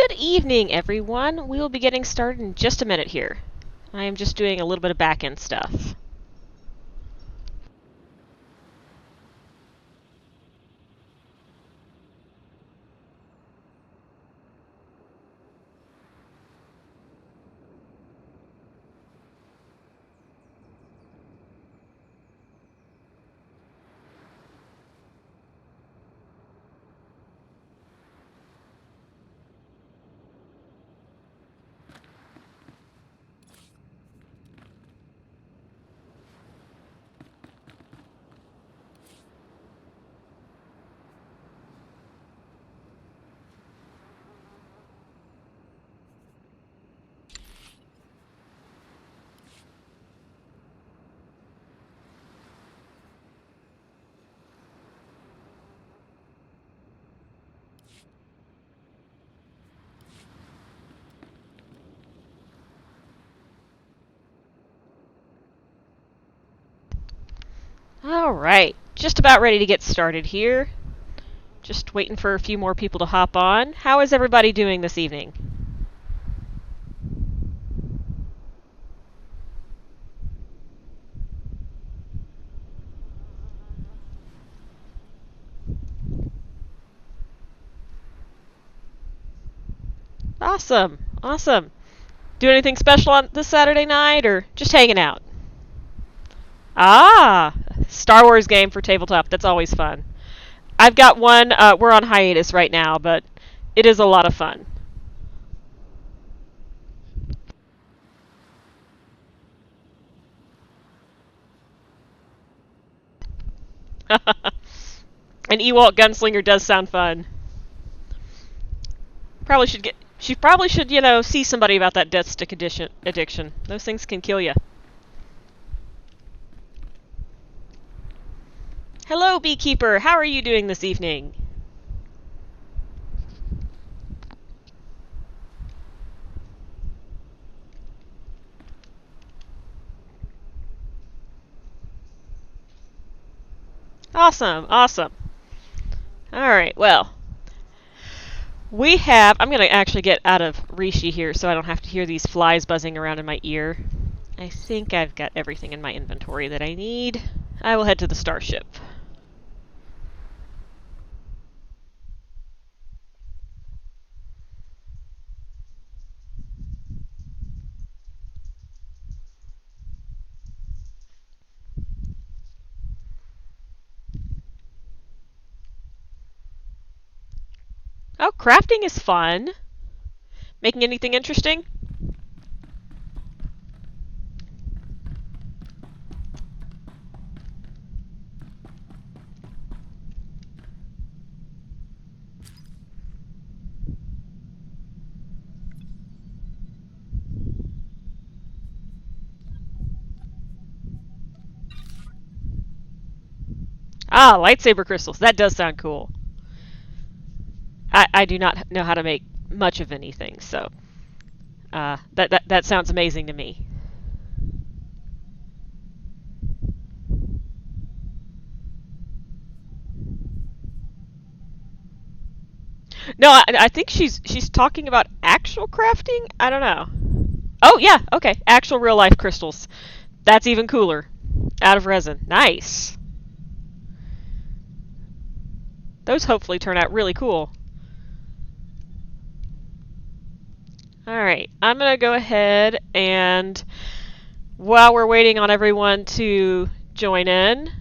Good evening, everyone. We will be getting started in just a minute here. I am just doing a little bit of back-end stuff. Alright, just about ready to get started here. Just waiting for a few more people to hop on. How is everybody doing this evening? Awesome, awesome. Do anything special on this Saturday night, or just hanging out? Ah, Star Wars game for tabletop. That's always fun. I've got one. We're on hiatus right now, but it is a lot of fun. An Ewok gunslinger does sound fun. She probably should, see somebody about that death stick addiction. Those things can kill you. Hello, Beekeeper. How are you doing this evening? Awesome, awesome. Alright, well. I'm going to actually get out of Rishi here so I don't have to hear these flies buzzing around in my ear. I think I've got everything in my inventory that I need. I will head to the starship. Oh, crafting is fun. Making anything interesting? Ah, lightsaber crystals. That does sound cool. I do not know how to make much of anything, so that sounds amazing to me. No, I think she's talking about actual crafting. I don't know. Oh yeah, okay, actual real life crystals. That's even cooler. Out of resin. Nice. Those hopefully turn out really cool. Alright, I'm going to go ahead and while we're waiting on everyone to join in,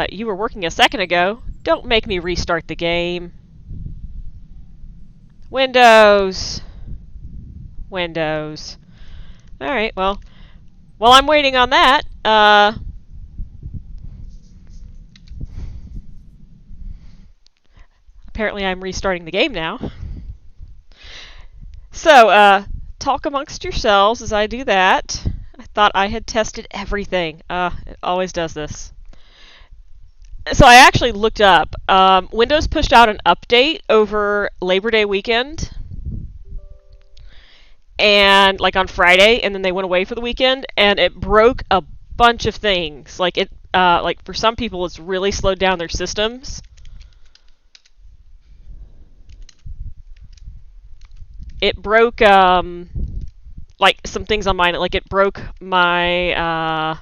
you were working a second ago. Don't make me restart the game. Windows. Windows. Alright, well, while I'm waiting on that, apparently I'm restarting the game now. So, talk amongst yourselves as I do that. I thought I had tested everything. It always does this. So I actually looked up. Windows pushed out an update over Labor Day weekend, and like on Friday, and then they went away for the weekend, and it broke a bunch of things. Like for some people, it's really slowed down their systems. it broke like some things on mine. Like it broke my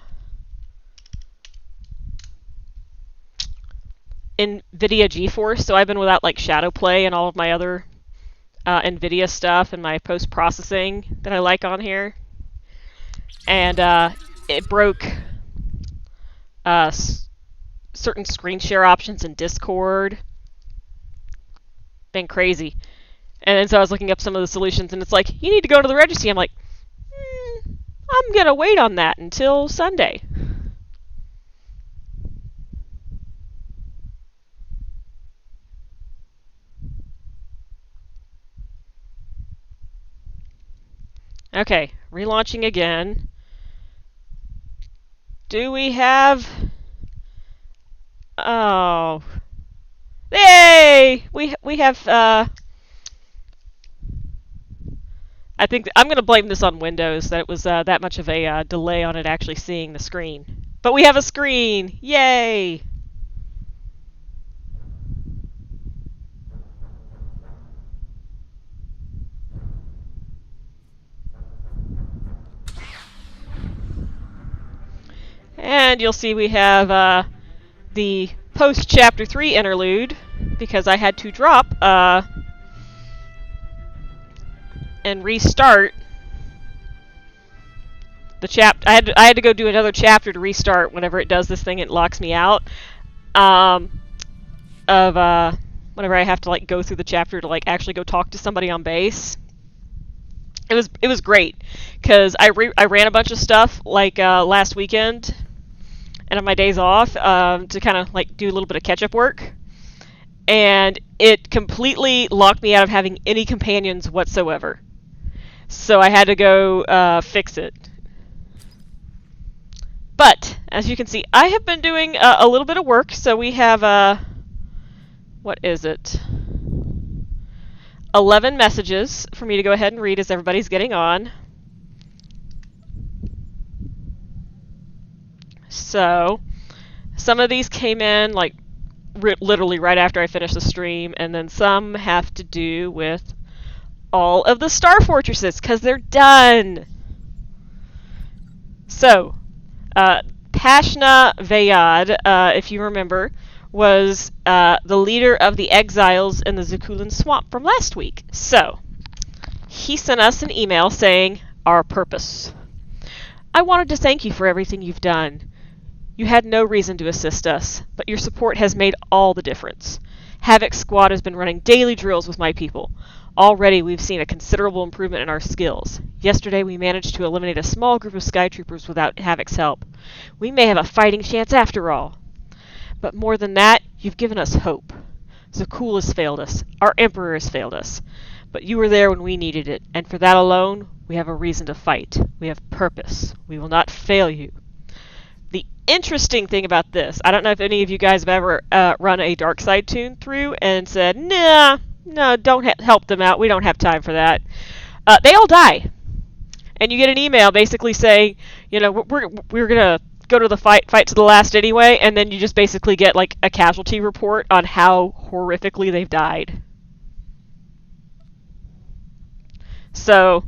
NVIDIA GeForce, so I've been without like ShadowPlay and all of my other NVIDIA stuff and my post-processing that I like on here. And it broke certain screen share options in Discord. Been crazy. And then so I was looking up some of the solutions, and it's like, you need to go to the registry. I'm like, I'm going to wait on that until Sunday. Okay, relaunching again. Do we have... Oh. Yay! We have, I think I'm going to blame this on Windows, that it was that much of a delay on it actually seeing the screen. But we have a screen! Yay! And you'll see we have the post-Chapter 3 interlude, because I had to drop and restart the chapter. I had to go do another chapter to restart. Whenever it does this thing, it locks me out of whenever I have to like go through the chapter to like actually go talk to somebody on base. It was great because I ran a bunch of stuff like last weekend and on my days off to kind of like do a little bit of catch-up work, and it completely locked me out of having any companions whatsoever. So I had to go fix it. But as you can see, I have been doing a little bit of work. So we have what is it? 11 messages for me to go ahead and read as everybody's getting on. So some of these came in like literally right after I finished the stream, and then some have to do with all of the Star Fortresses because they're done. So Pashna Vayad, if you remember, was the leader of the exiles in the Zakulan swamp from last week. So he sent us an email saying, "Our purpose. I wanted to thank you for everything you've done. You had no reason to assist us, but your support has made all the difference. Havoc Squad has been running daily drills with my people. Already we've seen a considerable improvement in our skills. Yesterday we managed to eliminate a small group of Skytroopers without Havoc's help. We may have a fighting chance after all. But more than that, you've given us hope. Zakul has failed us. Our Emperor has failed us. But you were there when we needed it, and for that alone, we have a reason to fight. We have purpose. We will not fail you." The interesting thing about this, I don't know if any of you guys have ever run a Dark Side tune through and said, "Nah, no, don't help them out. We don't have time for that." They all die. And you get an email basically saying, you know, we're going to go to the fight to the last anyway, and then you just basically get like a casualty report on how horrifically they've died. So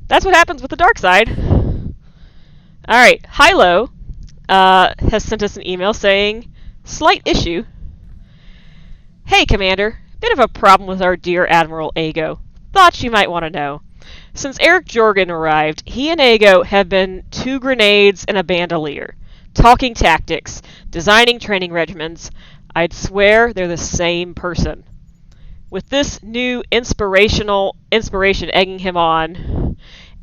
that's what happens with the Dark Side. Alright, Hilo has sent us an email saying, "Slight issue. Hey, Commander. Bit of a problem with our dear Admiral Ago. Thought you might want to know. Since Eric Jorgen arrived, he and Ago have been 2 grenades and a bandolier, talking tactics, designing training regimens. I'd swear they're the same person. With this new inspiration egging him on,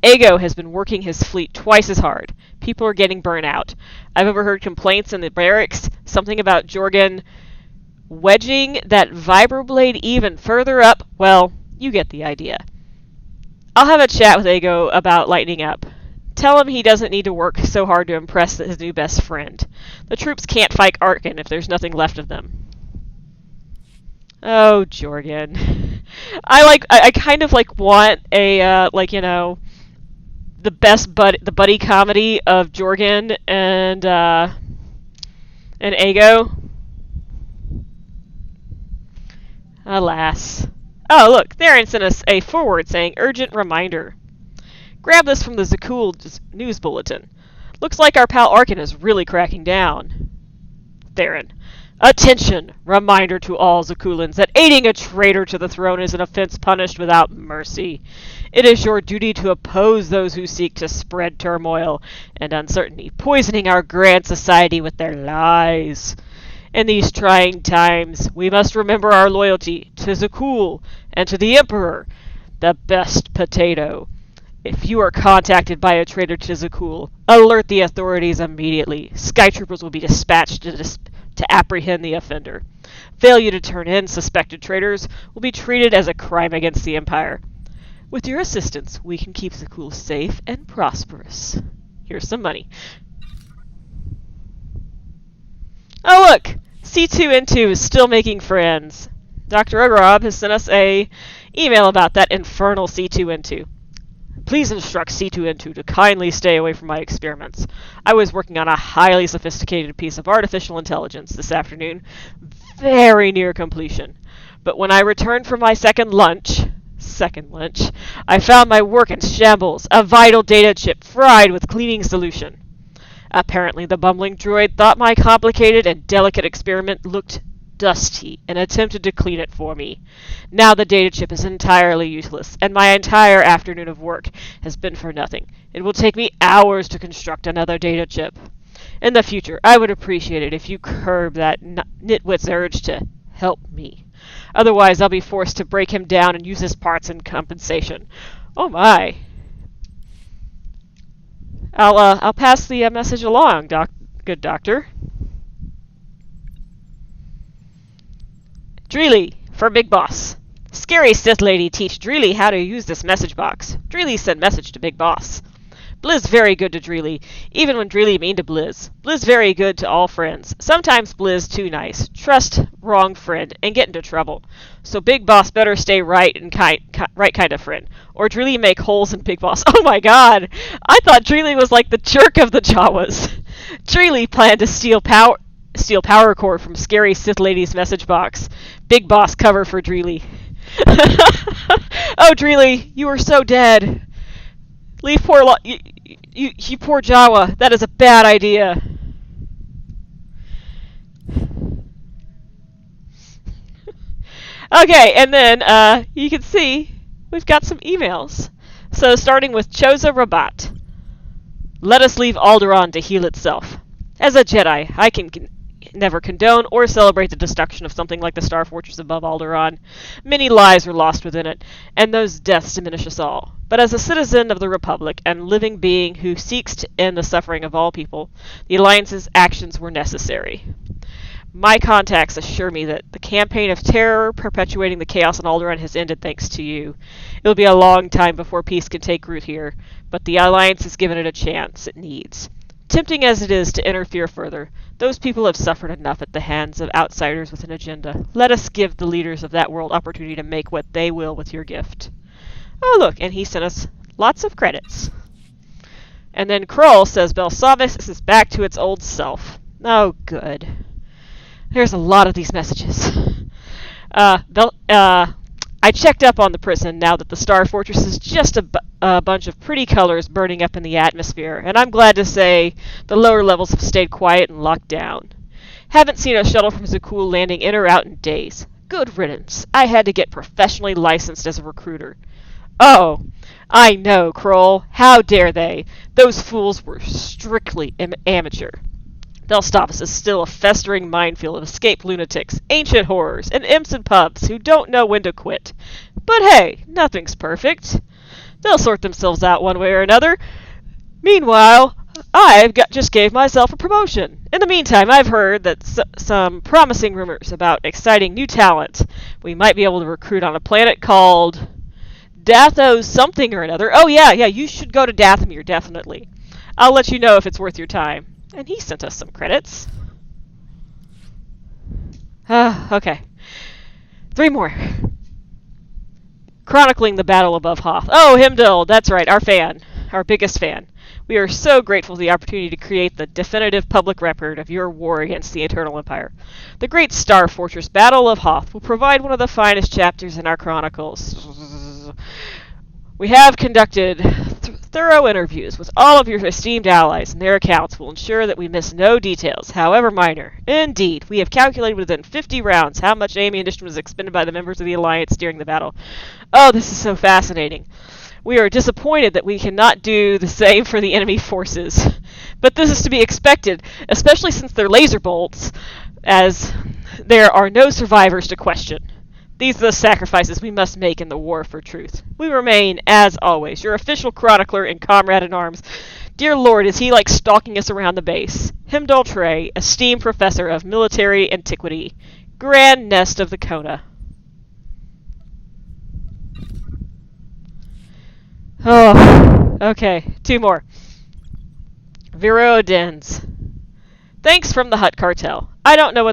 Ago has been working his fleet twice as hard. People are getting burnt out. I've overheard complaints in the barracks, something about Jorgen wedging that vibroblade even further up. Well, you get the idea. I'll have a chat with Ago about lightening up. Tell him he doesn't need to work so hard to impress his new best friend. The troops can't fight Arkin if there's nothing left of them." Oh, Jorgen. I kind of like want a like, you know, the buddy comedy of Jorgen and Ago. Alas. Oh, look, Theron sent us a forward saying urgent reminder. Grab this from the Zakul news bulletin. Looks like our pal Arkin is really cracking down. Theron. Attention! Reminder to all Zakulans that aiding a traitor to the throne is an offense punished without mercy. It is your duty to oppose those who seek to spread turmoil and uncertainty, poisoning our grand society with their lies. In these trying times, we must remember our loyalty to Zakul and to the Emperor, the best potato. If you are contacted by a traitor to Zakul, alert the authorities immediately. Skytroopers will be dispatched to apprehend the offender. Failure to turn in suspected traitors will be treated as a crime against the Empire. With your assistance, we can keep Zakul safe and prosperous. Here's some money. Oh look! C2N2 is still making friends. Dr. Ogorob has sent us a email about that infernal C2N2. Please instruct C2N2 to kindly stay away from my experiments. I was working on a highly sophisticated piece of artificial intelligence this afternoon, very near completion. But when I returned from my second lunch, I found my work in shambles, a vital data chip fried with cleaning solution. Apparently the bumbling droid thought my complicated and delicate experiment looked dusty and attempted to clean it for me. Now the data chip is entirely useless, and my entire afternoon of work has been for nothing. It will take me hours to construct another data chip. In the future, I would appreciate it if you curb that nitwit's urge to help me. Otherwise, I'll be forced to break him down and use his parts in compensation. Oh my. I'll pass the message along, good doctor. Dreely, for Big Boss. Scary Sith Lady teach Dreely how to use this message box. Dreely send message to Big Boss. Blizz very good to Dreely, even when Dreely mean to Blizz. Blizz very good to all friends. Sometimes Blizz too nice. Trust wrong friend and get into trouble. So Big Boss better stay right and right kind of friend, or Dreely make holes in Big Boss. Oh my god! I thought Dreely was like the jerk of the Jawas. Dreely planned to steal power core from Scary Sith Lady's message box. Big Boss cover for Dreely. Oh Dreely, you are so dead. Leave poor you poor Jawa. That is a bad idea. Okay, and then you can see we've got some emails. So starting with Choza Rabat. Let us leave Alderaan to heal itself. As a Jedi, I can never condone or celebrate the destruction of something like the Star Fortress above Alderaan. Many lives were lost within it, and those deaths diminish us all. But as a citizen of the Republic and living being who seeks to end the suffering of all people, the Alliance's actions were necessary. My contacts assure me that the campaign of terror perpetuating the chaos on Alderaan has ended thanks to you. It will be a long time before peace can take root here, but the Alliance has given it a chance it needs. Tempting as it is to interfere further, those people have suffered enough at the hands of outsiders with an agenda. Let us give the leaders of that world opportunity to make what they will with your gift. Oh, look, and he sent us lots of credits. And then Kroll says Belsavis is back to its old self. Oh, good. There's a lot of these messages. I checked up on the prison now that the Star Fortress is just a bunch of pretty colors burning up in the atmosphere, and I'm glad to say the lower levels have stayed quiet and locked down. Haven't seen a shuttle from Zakul landing in or out in days. Good riddance. I had to get professionally licensed as a recruiter. Oh, I know, Kroll. How dare they? Those fools were strictly amateur. Belstavis is still a festering minefield of escaped lunatics, ancient horrors, and imps and pups who don't know when to quit. But hey, nothing's perfect. They'll sort themselves out one way or another. Meanwhile, just gave myself a promotion. In the meantime, I've heard that some promising rumors about exciting new talent we might be able to recruit on a planet called Dathos something or another. Oh yeah, you should go to Dathomir, definitely. I'll let you know if it's worth your time. And he sent us some credits. Okay. 3 more. Chronicling the battle above Hoth. Oh, Himdall, that's right, our fan. Our biggest fan. We are so grateful for the opportunity to create the definitive public record of your war against the Eternal Empire. The Great Star Fortress Battle of Hoth will provide one of the finest chapters in our chronicles. We have conducted thorough interviews with all of your esteemed allies, and their accounts will ensure that we miss no details, however minor. Indeed, we have calculated within 50 rounds how much ammunition was expended by the members of the Alliance during the battle. Oh, this is so fascinating. We are disappointed that we cannot do the same for the enemy forces. But this is to be expected, especially since they're laser bolts, as there are no survivors to question. These are the sacrifices we must make in the war for truth. We remain, as always, your official chronicler and comrade-in-arms. Dear Lord, is he like stalking us around the base? Himdall Trey, esteemed professor of military antiquity. Grand Nest of the Kona. Oh, okay. 2 more. Vero Dens. Thanks from the Hutt Cartel. I don't know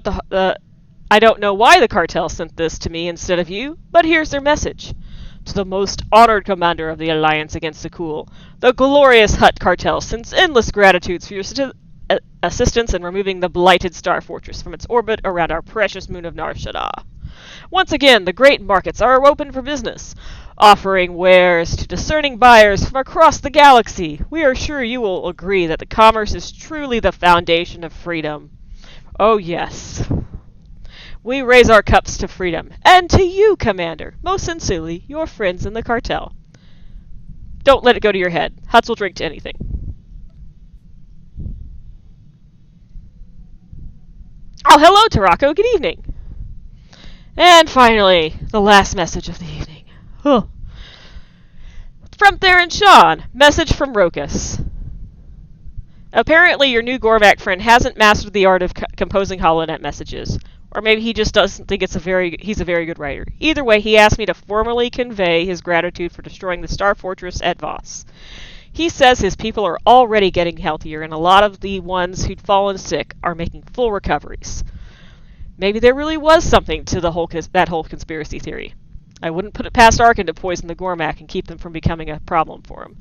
why the cartel sent this to me instead of you, but here's their message. To the most honored commander of the Alliance against the Cool, the glorious Hutt Cartel sends endless gratitudes for your assistance in removing the blighted Star Fortress from its orbit around our precious moon of Nar Shaddaa. Once again, the great markets are open for business, offering wares to discerning buyers from across the galaxy. We are sure you will agree that the commerce is truly the foundation of freedom. Oh yes. We raise our cups to freedom, and to you, Commander. Most sincerely, your friends in the cartel. Don't let it go to your head. Hutts will drink to anything. Oh, hello, Tarako. Good evening. And finally, the last message of the evening. Oh. From Theron Sean. Message from Rokus. Apparently, your new Gormak friend hasn't mastered the art of composing HoloNet messages. Or maybe he just doesn't think he's a very good writer. Either way, he asked me to formally convey his gratitude for destroying the Star Fortress at Voss. He says his people are already getting healthier, and a lot of the ones who'd fallen sick are making full recoveries. Maybe there really was something to that whole conspiracy theory. I wouldn't put it past Arkin to poison the Gormak and keep them from becoming a problem for him.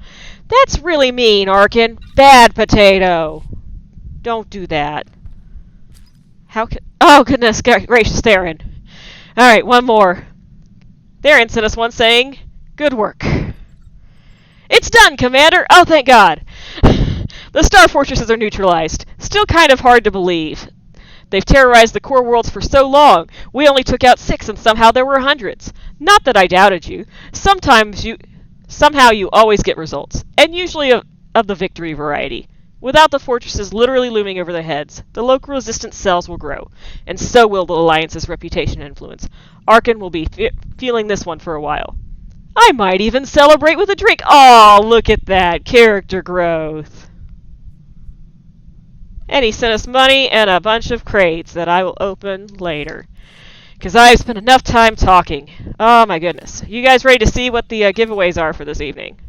That's really mean, Arkin. Bad potato. Don't do that. Oh, goodness gracious, Theron. Alright, one more. Theron sent us one saying, good work. It's done, Commander! Oh, thank God! The Star Fortresses are neutralized. Still kind of hard to believe. They've terrorized the core worlds for so long. We only took out 6 and somehow there were hundreds. Not that I doubted you. Somehow you always get results. And usually of the victory variety. Without the fortresses literally looming over their heads, the local resistance cells will grow, and so will the Alliance's reputation and influence. Arkin will be feeling this one for a while. I might even celebrate with a drink. Oh, look at that. Character growth. And he sent us money and a bunch of crates that I will open later. Because I've spent enough time talking. Oh my goodness. You guys ready to see what the giveaways are for this evening?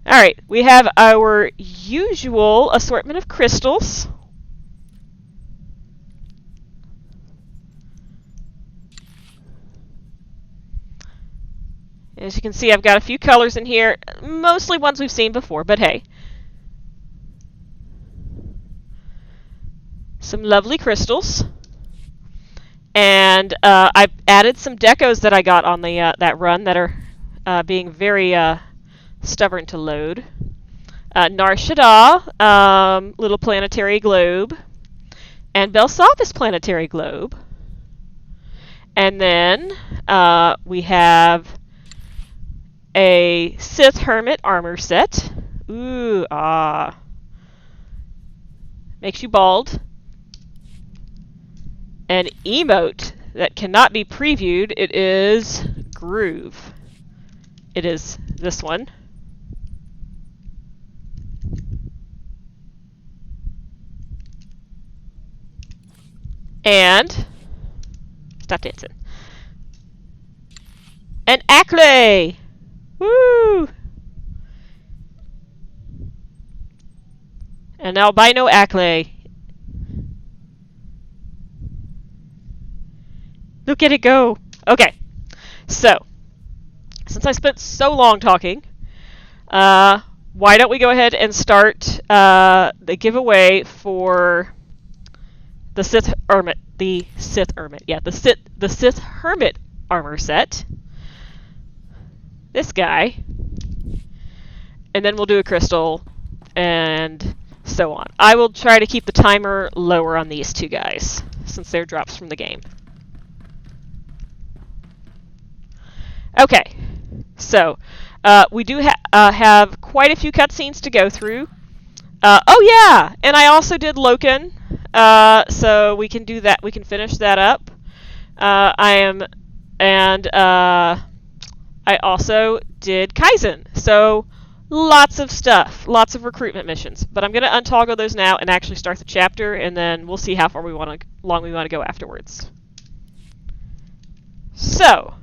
Alright, we have our usual assortment of crystals. As you can see, I've got a few colors in here, mostly ones we've seen before, but hey. Some lovely crystals. And I've added some decos that I got on the that run that are being very stubborn to load. Nar Shaddaa, little planetary globe, and Belsavis planetary globe. And then we have a Sith Hermit armor set. Ooh, ah. Makes you bald. An emote that cannot be previewed. It is Groove. It is this one. And stop dancing. And Ackley! Woo! An albino Ackley. Look at it go! Okay. So, since I spent so long talking, why don't we go ahead and start the giveaway for the Sith Hermit, the Sith Hermit armor set. This guy, and then we'll do a crystal, and so on. I will try to keep the timer lower on these two guys, since they're drops from the game. Okay, so we do have quite a few cutscenes to go through. Oh yeah, and I also did Loken, so we can do that. We can finish that up. I also did Kaizen, so lots of stuff, lots of recruitment missions. But I'm going to untoggle those now and actually start the chapter, and then we'll see how long we want to go afterwards. So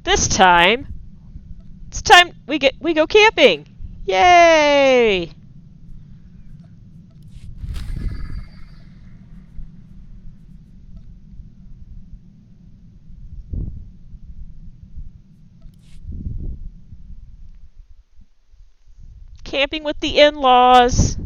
this time, it's time we go camping. Yay! Camping with the in-laws.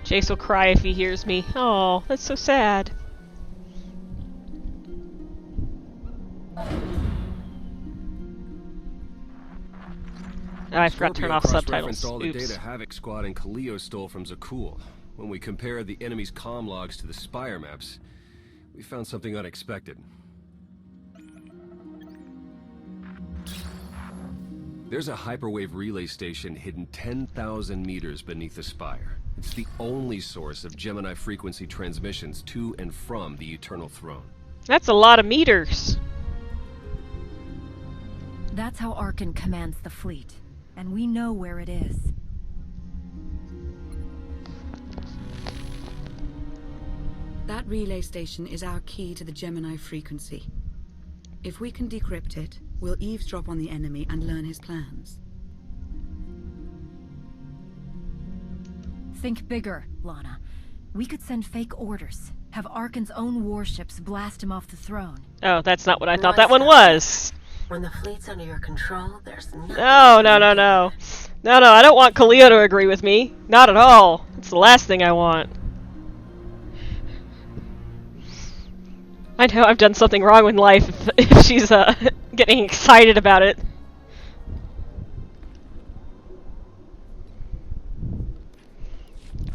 Jace will cry if he hears me. Oh, that's so sad. I forgot to turn off subtitles. All the Oops. data Havoc Squad and Kaleo stole from Zakul. When we compared the enemy's comm logs to the Spire maps, we found something unexpected. There's a hyperwave relay station hidden 10,000 meters beneath the Spire. It's the only source of Gemini frequency transmissions to and from the Eternal Throne. That's a lot of meters. That's how Arcann commands the fleet, and we know where it is. That relay station is our key to the Gemini frequency. If we can decrypt it, we'll eavesdrop on the enemy and learn his plans. Think bigger, Lana. We could send fake orders, have Arcann's own warships blast him off the throne. Oh, that's not what I thought that one was. When the fleet's under your control, there's nothing. No, I don't want Kaleo to agree with me. Not at all. It's the last thing I want. I know I've done something wrong in life if she's getting excited about it.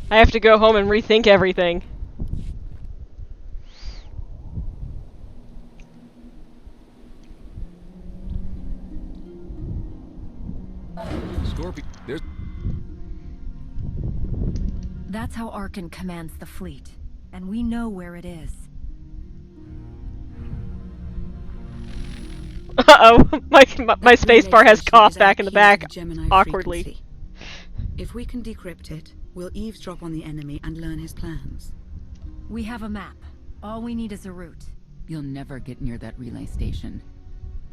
I have to go home and rethink everything. Scorpion, there's... That's how Arcann commands the fleet, and we know where it is. Uh-oh, my spacebar has cough back in the back, awkwardly. Frequency. If we can decrypt it, we'll eavesdrop on the enemy and learn his plans. We have a map. All we need is a route. You'll never get near that relay station.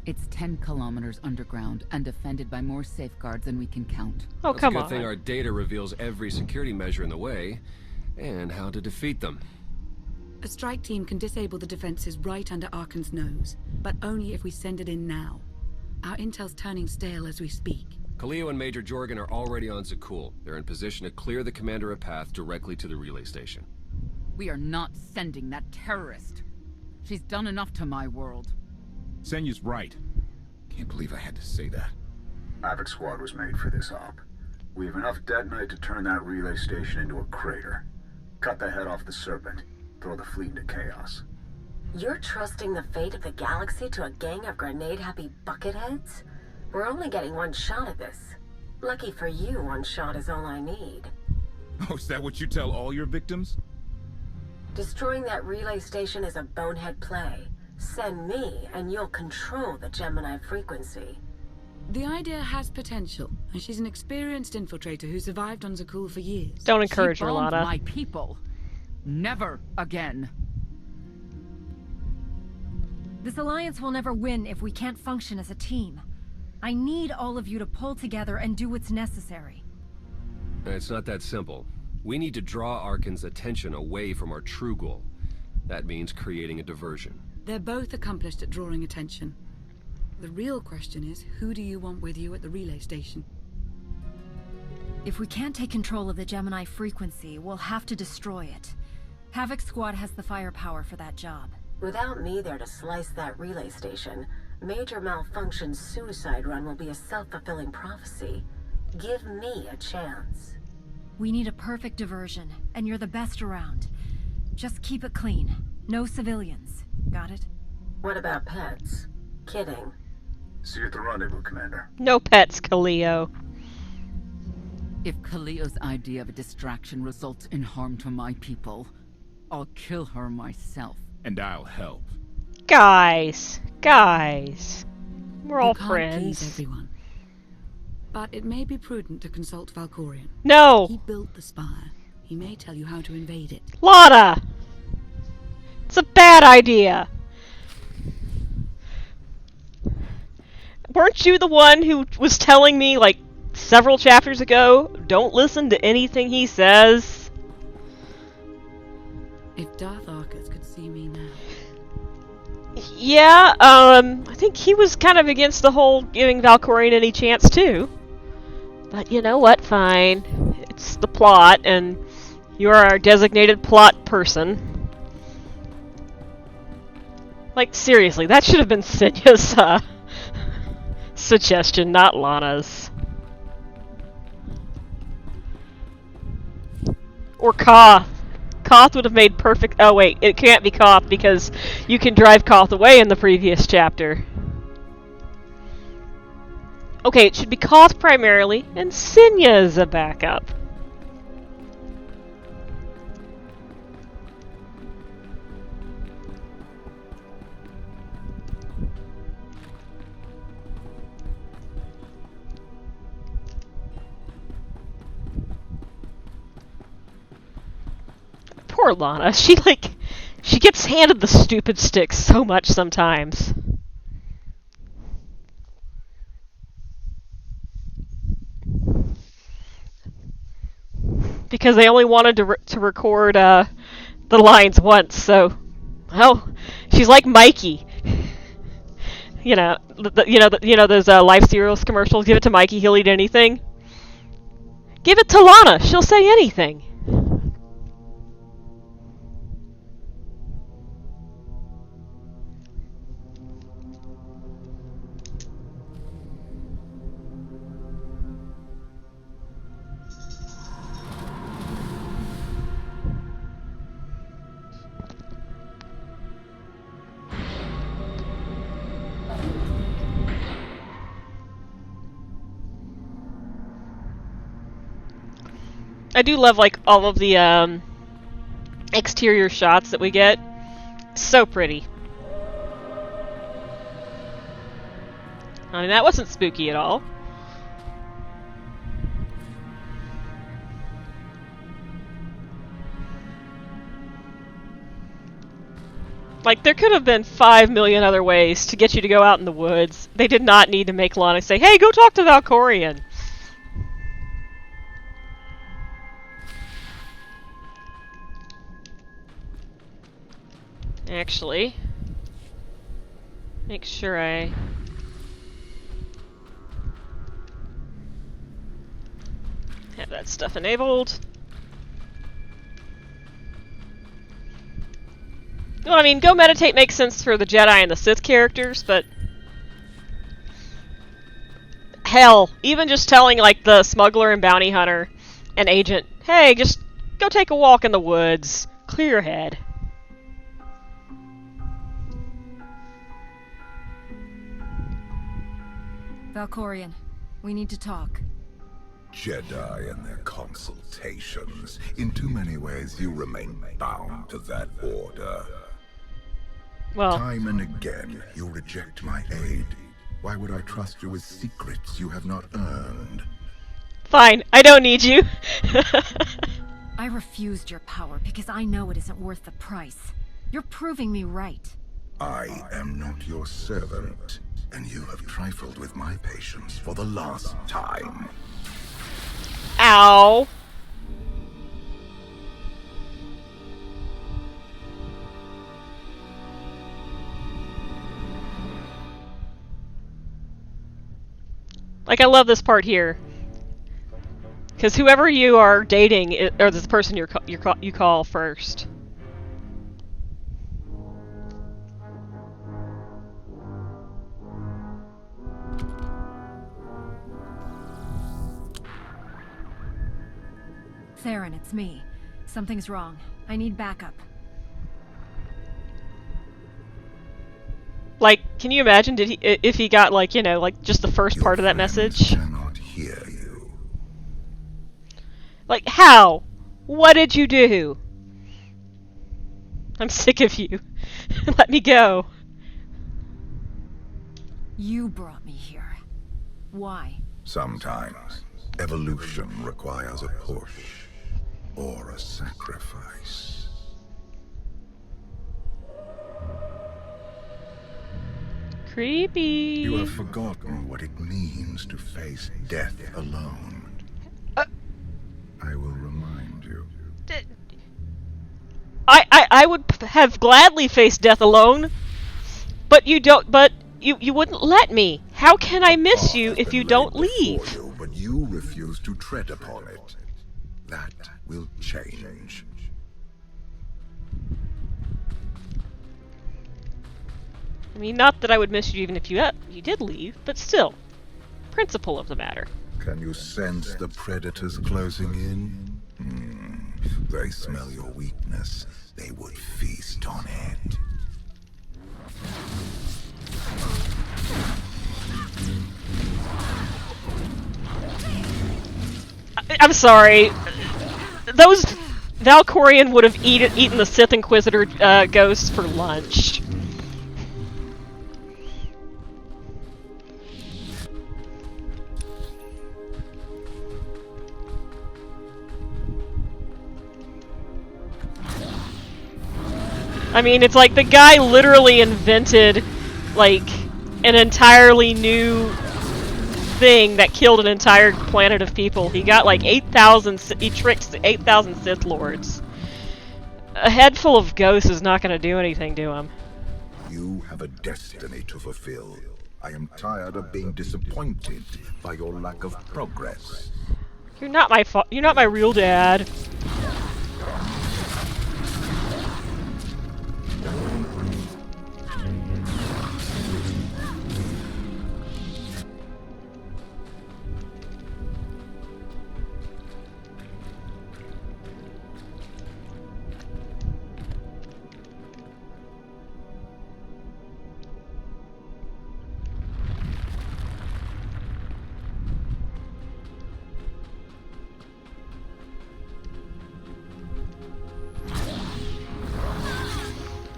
It's 10 kilometers underground and defended by more safeguards than we can count. Oh, That's come a on. good thing our data reveals every security measure in the way, and how to defeat them. A strike team can disable the defenses right under Arcann's nose, but only if we send it in now. Our intel's turning stale as we speak. Kaleo and Major Jorgen are already on Zakul. They're in position to clear the commander a path directly to the relay station. We are not sending that terrorist. She's done enough to my world. Senyu's right. Can't believe I had to say that. Havoc Squad was made for this op. We have enough detonite to turn that relay station into a crater. Cut the head off the Serpent. Throw the fleet into chaos. You're trusting the fate of the galaxy to a gang of grenade-happy bucketheads? We're only getting one shot at this. Lucky for you, one shot is all I need. Oh, is that what you tell all your victims? Destroying that relay station is a bonehead play. Send me, and you'll control the Gemini frequency. The idea has potential, and she's an experienced infiltrator who survived on Zakul for years. Don't encourage She her, bombed Lana. my people. Never again. This alliance will never win if we can't function as a team. I need all of you to pull together and do what's necessary. It's not that simple. We need to draw Arkan's attention away from our true goal. That means creating a diversion. They're both accomplished at drawing attention. The real question is, who do you want with you at the relay station? If we can't take control of the Gemini frequency, we'll have to destroy it. Havoc Squad has the firepower for that job. Without me there to slice that relay station, Major Malfunction's suicide run will be a self-fulfilling prophecy. Give me a chance. We need a perfect diversion, and you're the best around. Just keep it clean. No civilians. Got it? What about pets? Kidding. See you at the rendezvous, Commander. No pets, Kaleo. If Kaleo's idea of a distraction results in harm to my people, I'll kill her myself. And I'll help. Guys. We're all You can't please friends. everyone. But it may be prudent to consult Valkorion. No! He built the Spire. He may tell you how to invade it. Lana! It's a bad idea. Weren't you the one who was telling me, like, several chapters ago, don't listen to anything he says? If Darth Arcus could see me now. Yeah, I think he was kind of against the whole giving Valkorion any chance too. But you know what, fine. It's the plot, and you are our designated plot person. Like, seriously, that should have been Sinya's, suggestion, not Lana's. Or Koth. Koth would have made perfect... Oh wait, it can't be Koth because you can drive Koth away in the previous chapter. Okay, it should be Koth primarily, and Sinya as a backup. Poor Lana. She gets handed the stupid stick so much sometimes. Because they only wanted to record the lines once, so well, she's like Mikey. You know, those Life Cereals commercials. Give it to Mikey, he'll eat anything. Give it to Lana, she'll say anything. I do love, like, all of the exterior shots that we get. So pretty. I mean, that wasn't spooky at all. Like, there could have been 5 million other ways to get you to go out in the woods. They did not need to make Lana say, hey, go talk to Valkorion. Actually, make sure I have that stuff enabled. Well, I mean, Go Meditate makes sense for the Jedi and the Sith characters, but hell, even just telling, like, the smuggler and bounty hunter and agent, hey, just go take a walk in the woods, clear your head. Valkorion, we need to talk. Jedi and their consultations. In too many ways, you remain bound to that order. Well, Time and again, you reject my aid. Why would I trust you with secrets you have not earned? fine. I don't need you. I refused your power because I know it isn't worth the price. You're proving me right. I am not your servant, and you have trifled with my patience for the last time. Ow. Like, I love this part here. Because whoever you are dating, or this person you call first. Theron, it's me. Something's wrong. I need backup. Like, can you imagine if he got, like, you know, like just the first part of that message? I cannot hear you. Like, how? What did you do? I'm sick of you. Let me go. You brought me here. Why? Sometimes, evolution requires a push, or a sacrifice. Creepy. You have forgotten what it means to face death alone. I will remind you. I would have gladly faced death alone, but you don't. But you wouldn't let me. How can I miss you if you don't leave? You, but you refuse to tread upon it. That will change. I mean, not that I would miss you even if you did leave, but still, principle of the matter. Can you sense the predators closing in? They smell your weakness. They would feast on it. I'm sorry. Those Valkorion would have eaten the Sith Inquisitor ghosts for lunch. I mean, it's like the guy literally invented, like, an entirely new thing that killed an entire planet of people. He got like 8,000, he tricked 8,000 Sith Lords. A head full of ghosts is not going to do anything to him. You have a destiny to fulfill. I am tired of being disappointed by your lack of progress. You're not my real dad.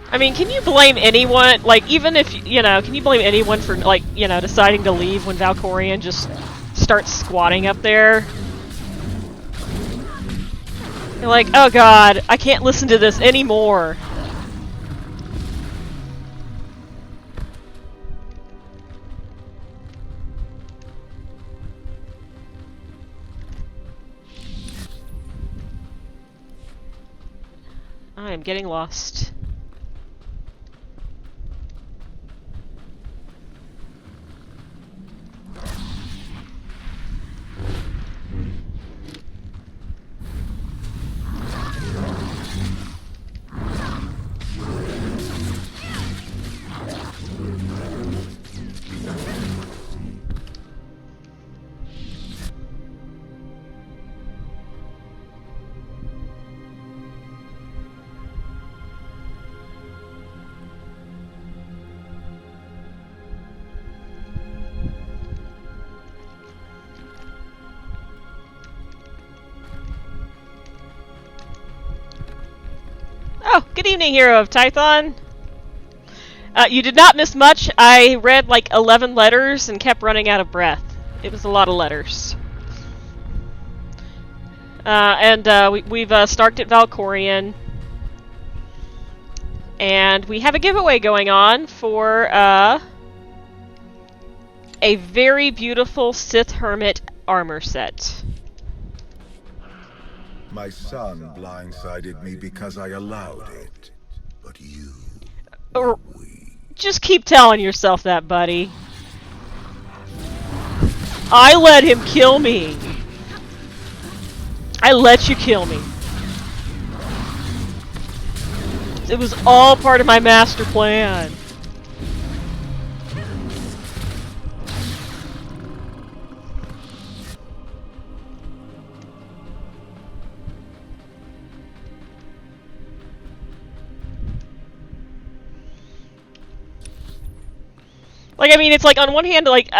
I mean, can you blame anyone, like, even if, you know, can you blame anyone for, like, you know, deciding to leave when Valkorion just starts squatting up there? You're like, oh god, I can't listen to this anymore. I am getting lost. Oh, good evening, hero of Tython. You did not miss much. I read like 11 letters and kept running out of breath. It was a lot of letters. We've started at Valkorion. And we have a giveaway going on for a very beautiful Sith Hermit armor set. My son blindsided me because I allowed it. But you... Just keep telling yourself that, buddy. I let him kill me. I let you kill me. It was all part of my master plan. Like, I mean, it's like, on one hand, like,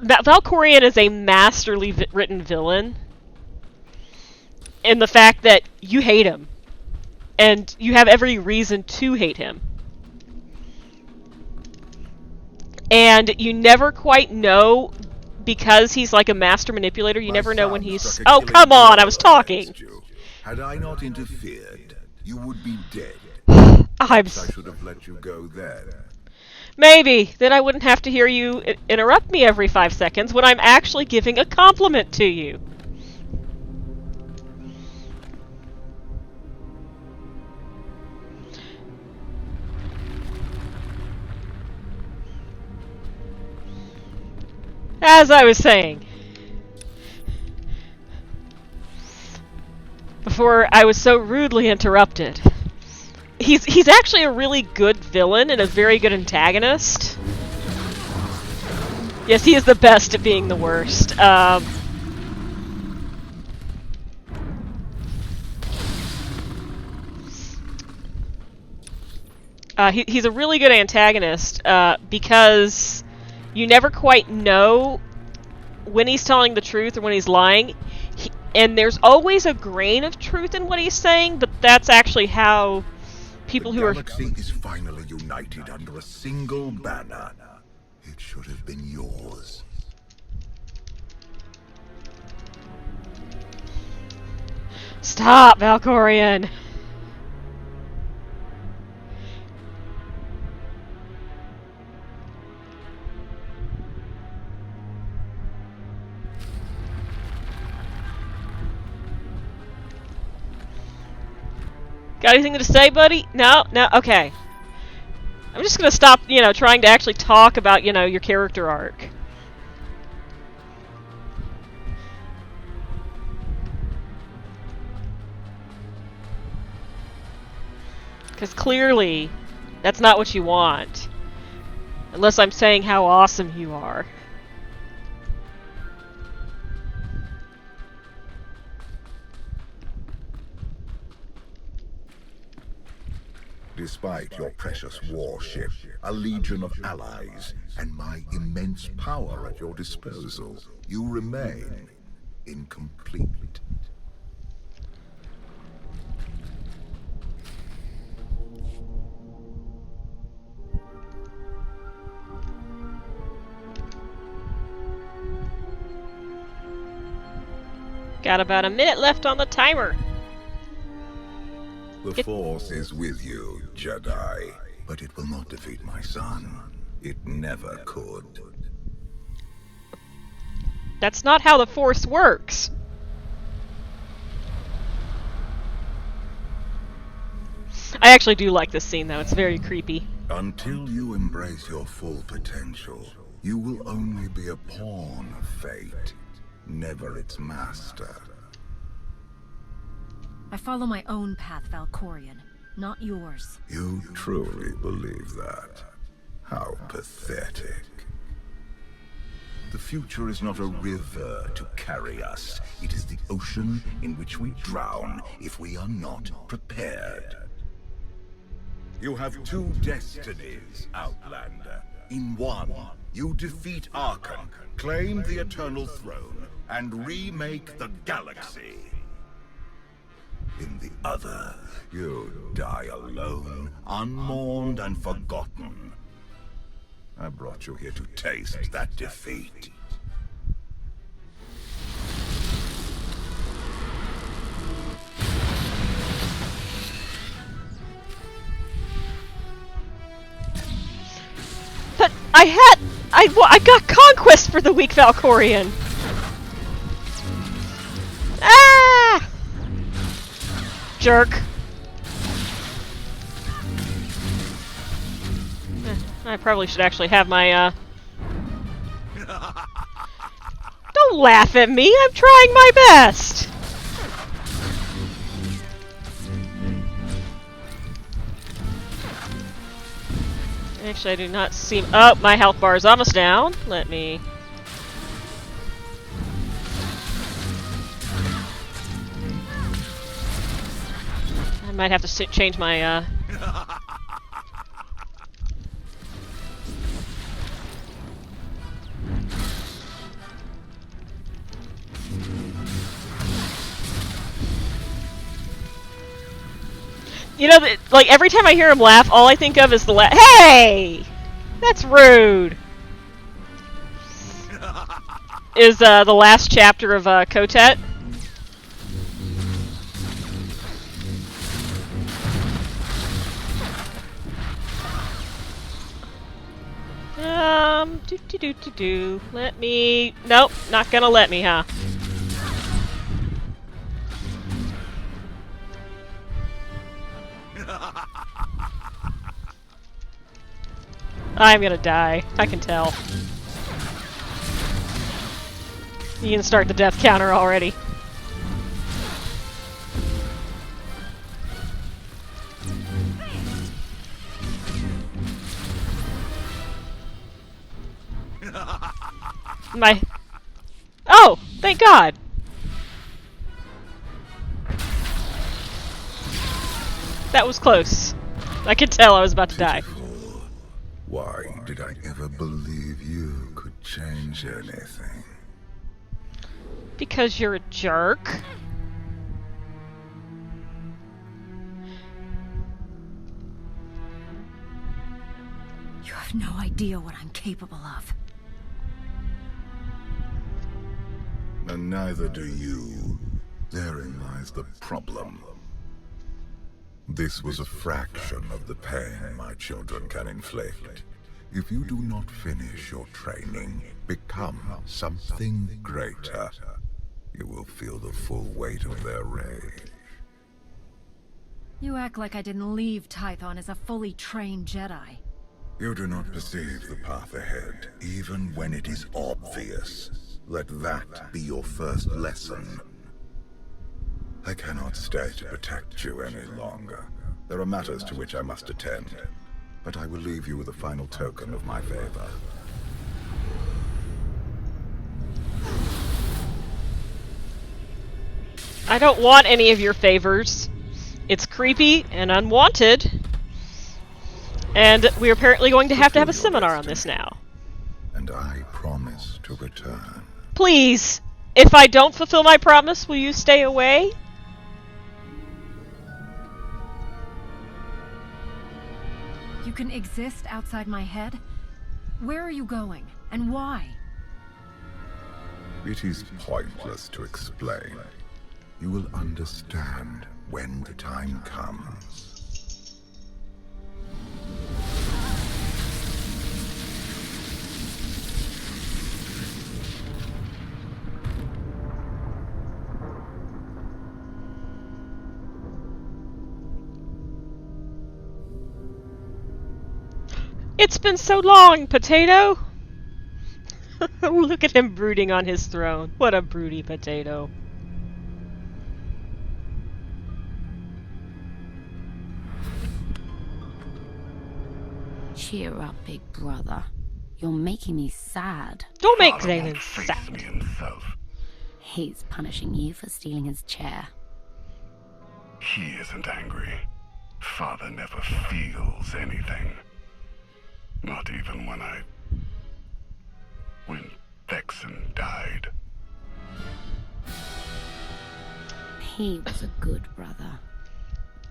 Valkorion is a masterly written villain. In the fact that you hate him. And you have every reason to hate him. And you never quite know, because he's like a master manipulator, you never know when he's... Oh, come on, I was talking! Had I not interfered, you would be dead. I should have let you go then. Maybe. Then I wouldn't have to hear you interrupt me every 5 seconds when I'm actually giving a compliment to you. As I was saying, before I was so rudely interrupted, he's actually a really good villain and a very good antagonist. Yes, he is the best at being the worst. He's a really good antagonist because you never quite know when he's telling the truth or when he's lying. And there's always a grain of truth in what he's saying, but that's actually how people who are... The galaxy is finally united under a single banner. It should have been yours. Stop, Valkorion! Got anything to say, buddy? No? No? Okay. I'm just gonna stop, trying to actually talk about, your character arc. Because clearly, that's not what you want. Unless I'm saying how awesome you are. Despite your precious warship, a legion of allies, and my immense power at your disposal, you remain incomplete. Got about a minute left on the timer. The Force is with you, Jedi, but it will not defeat my son. It never could. That's not how the Force works. I actually do like this scene, though. It's very creepy. Until you embrace your full potential, you will only be a pawn of fate, never its master. I follow my own path, Valkorion, not yours. You truly believe that? How pathetic. The future is not a river to carry us. It is the ocean in which we drown if we are not prepared. You have two destinies, Outlander. In one, you defeat Arkham, claim the Eternal Throne, and remake the galaxy. In the other, you die alone, unmourned and forgotten. I brought you here to taste that defeat. But I got conquest for the weak Valkorian. Ah! Jerk. I probably should actually have my, Don't laugh at me, I'm trying my best! Actually, I do not seem— oh, my health bar is almost down. Let me— I might have to change my, You know, like, every time I hear him laugh, all I think of is the Hey! That's rude! Is, the last chapter of, Kotet. Let me— nope, not gonna let me, huh? I'm gonna die. I can tell. You can start the death counter already. Oh! Thank God! That was close. I could tell I was about to die. Why did I ever believe you could change anything? Because you're a jerk. You have no idea what I'm capable of. And neither do you. Therein lies the problem. This was a fraction of the pain my children can inflict. If you do not finish your training, become something greater, you will feel the full weight of their rage. You act like I didn't leave Tython as a fully trained Jedi. You do not perceive the path ahead, even when it is obvious. Let that be your first lesson. I cannot stay to protect you any longer. There are matters to which I must attend, but I will leave you with a final token of my favor. I don't want any of your favors. It's creepy and unwanted. And we're apparently going to have a seminar on this now. And I promise to return. Please! If I don't fulfill my promise, will you stay away? You can exist outside my head? Where are you going, and why? It is pointless to explain. You will understand when the time comes. It's been so long, Potato! Look at him brooding on his throne. What a broody potato. Cheer up, big brother. You're making me sad. Don't make Xanon sad. Himself. He's punishing you for stealing his chair. He isn't angry. Father never feels anything. Not even when Vexen died. He was a good brother.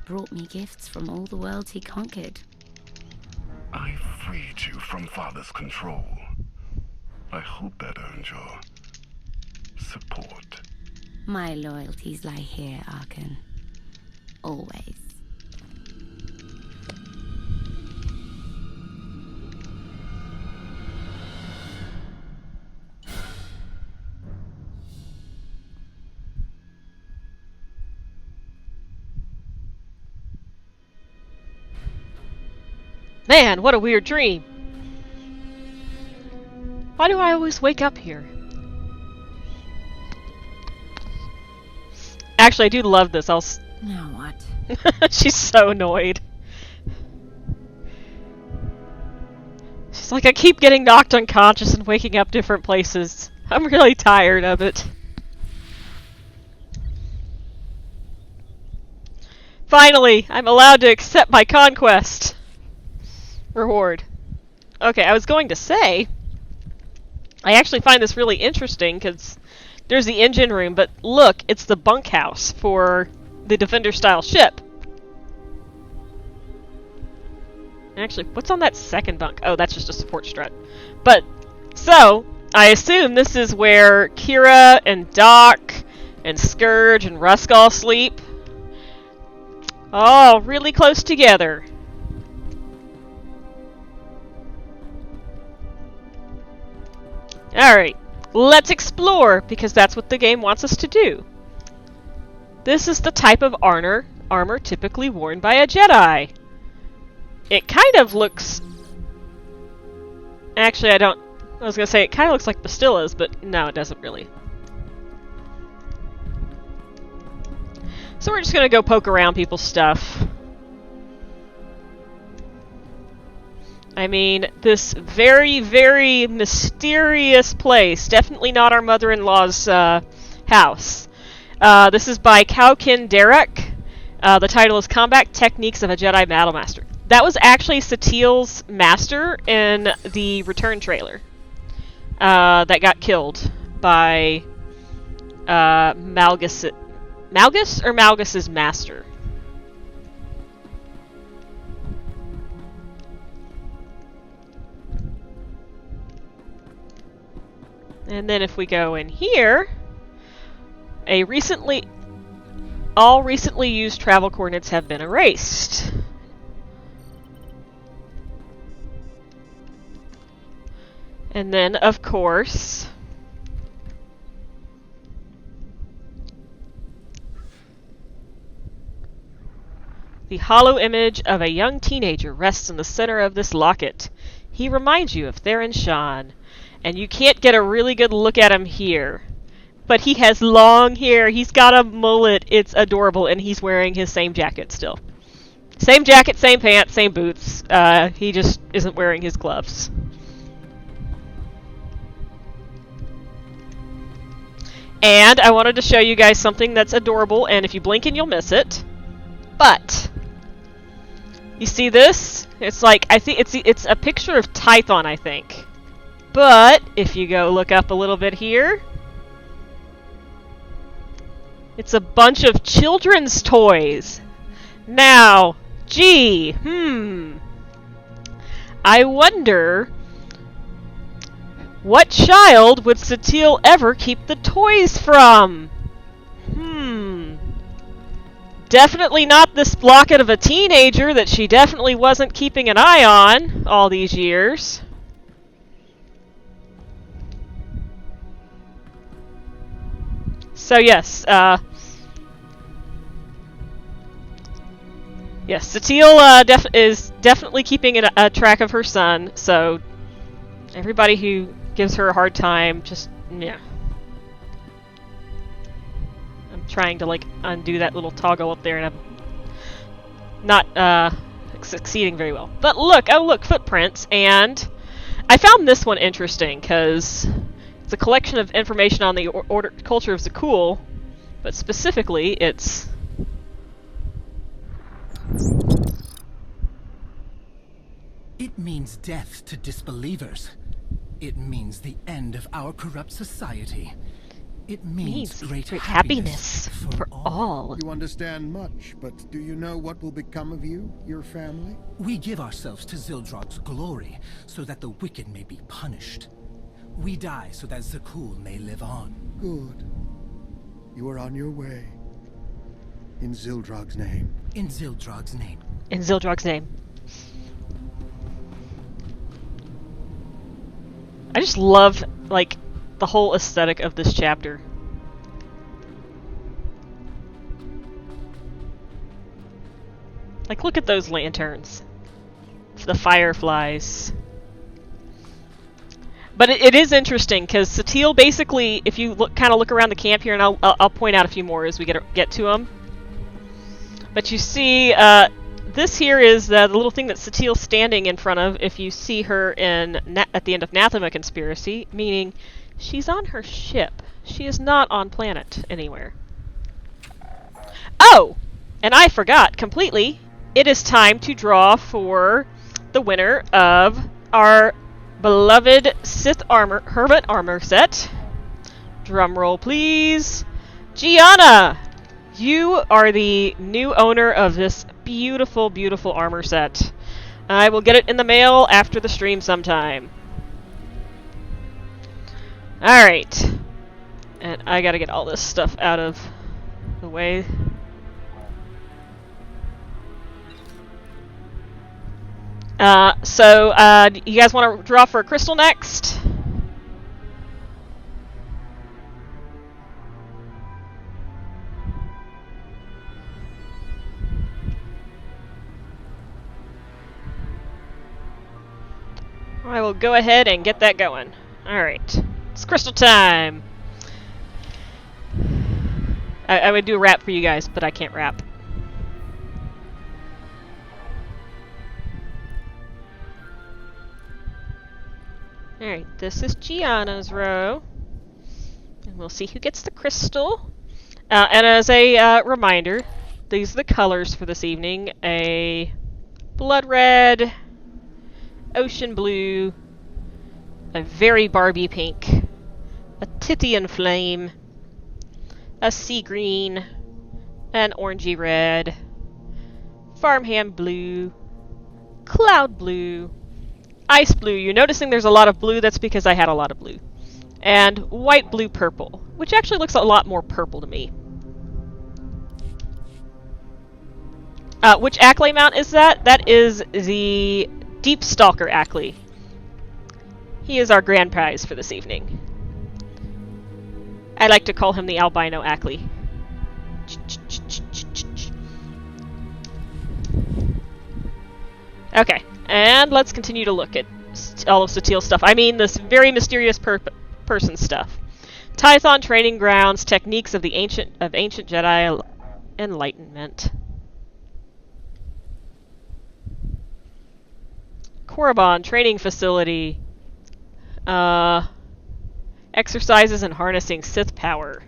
Brought me gifts from all the worlds he conquered. I freed you from Father's control. I hope that earned your support. My loyalties lie here, Arkan. Always. Man, what a weird dream. Why do I always wake up here? Actually, I do love this. Now what? She's so annoyed. She's like, I keep getting knocked unconscious and waking up different places. I'm really tired of it. Finally, I'm allowed to accept my conquest. Reward. Okay, I was going to say, I actually find this really interesting because there's the engine room, but look, it's the bunkhouse for the Defender-style ship. Actually, what's on that second bunk? Oh, that's just a support strut. But, so, I assume this is where Kira and Doc and Scourge and Rusk all sleep. All really close together. Alright, let's explore, because that's what the game wants us to do. This is the type of armor typically worn by a Jedi. It kind of looks... Actually, I was going to say it kind of looks like Bastilla's, but no, it doesn't really. So we're just going to go poke around people's stuff. I mean, this very, very mysterious place. Definitely not our mother-in-law's house. This is by Kaukin Derek. The title is Combat Techniques of a Jedi Battlemaster. That was actually Satil's master in the Return trailer. That got killed by Malgus. Malgus or Malgus's master? And then if we go in here, all recently used travel coordinates have been erased. And then, of course, the hollow image of a young teenager rests in the center of this locket. He reminds you of Theron Shan. And you can't get a really good look at him here. But he has long hair, he's got a mullet, it's adorable, and he's wearing his same jacket still. Same jacket, same pants, same boots. He just isn't wearing his gloves. And I wanted to show you guys something that's adorable, and if you blink and you'll miss it. But you see this? It's like, I think it's a picture of Tython, I think. But, if you go look up a little bit here, it's a bunch of children's toys. Now, gee, I wonder, what child would Satil ever keep the toys from? Definitely not this locket of a teenager that she definitely wasn't keeping an eye on all these years. So yes, Satil is definitely keeping a track of her son, so everybody who gives her a hard time, just, yeah. I'm trying to, like, undo that little toggle up there, and I'm not succeeding very well. But look, oh look, footprints, and I found this one interesting, because it's a collection of information on the culture of Zakuul, but specifically, it's... It means death to disbelievers. It means the end of our corrupt society. It means great happiness For all. You understand much, but do you know what will become of you, your family? We give ourselves to Zildrog's glory, so that the wicked may be punished. We die so that Zakul may live on. Good. You are on your way. In Zildrog's name. In Zildrog's name. In Zildrog's name. I just love, like, the whole aesthetic of this chapter. Like, look at those lanterns. The fireflies. But it is interesting, because Satele basically, if you kind of look around the camp here, and I'll point out a few more as we get to them. But you see, this here is the little thing that Satele's standing in front of if you see her at the end of Nathema Conspiracy, meaning she's on her ship. She is not on planet anywhere. Oh! And I forgot completely. It is time to draw for the winner of our beloved Sith Hermit armor set. Drum roll, please. Gianna! You are the new owner of this beautiful, beautiful armor set. I will get it in the mail after the stream sometime. Alright. And I gotta get all this stuff out of the way. You guys want to draw for a crystal next? I will go ahead and get that going. Alright. It's crystal time! I would do a rap for you guys, but I can't rap. Alright, this is Gianna's row. And we'll see who gets the crystal. And as a reminder, these are the colors for this evening. A blood red, ocean blue, a very Barbie pink, a Tithian flame, a sea green, an orangey red, farmhand blue, cloud blue, ice blue. You're noticing there's a lot of blue. That's because I had a lot of blue. And white, blue, purple, which actually looks a lot more purple to me. Which Ackley mount is that? That is the Deep Stalker Ackley. He is our grand prize for this evening. I like to call him the albino Ackley. Okay, and let's continue to look at all of Satele's stuff. I mean, this very mysterious person stuff. Tython training grounds, techniques of the ancient Jedi enlightenment. Korriban training facility. Exercises and harnessing Sith power.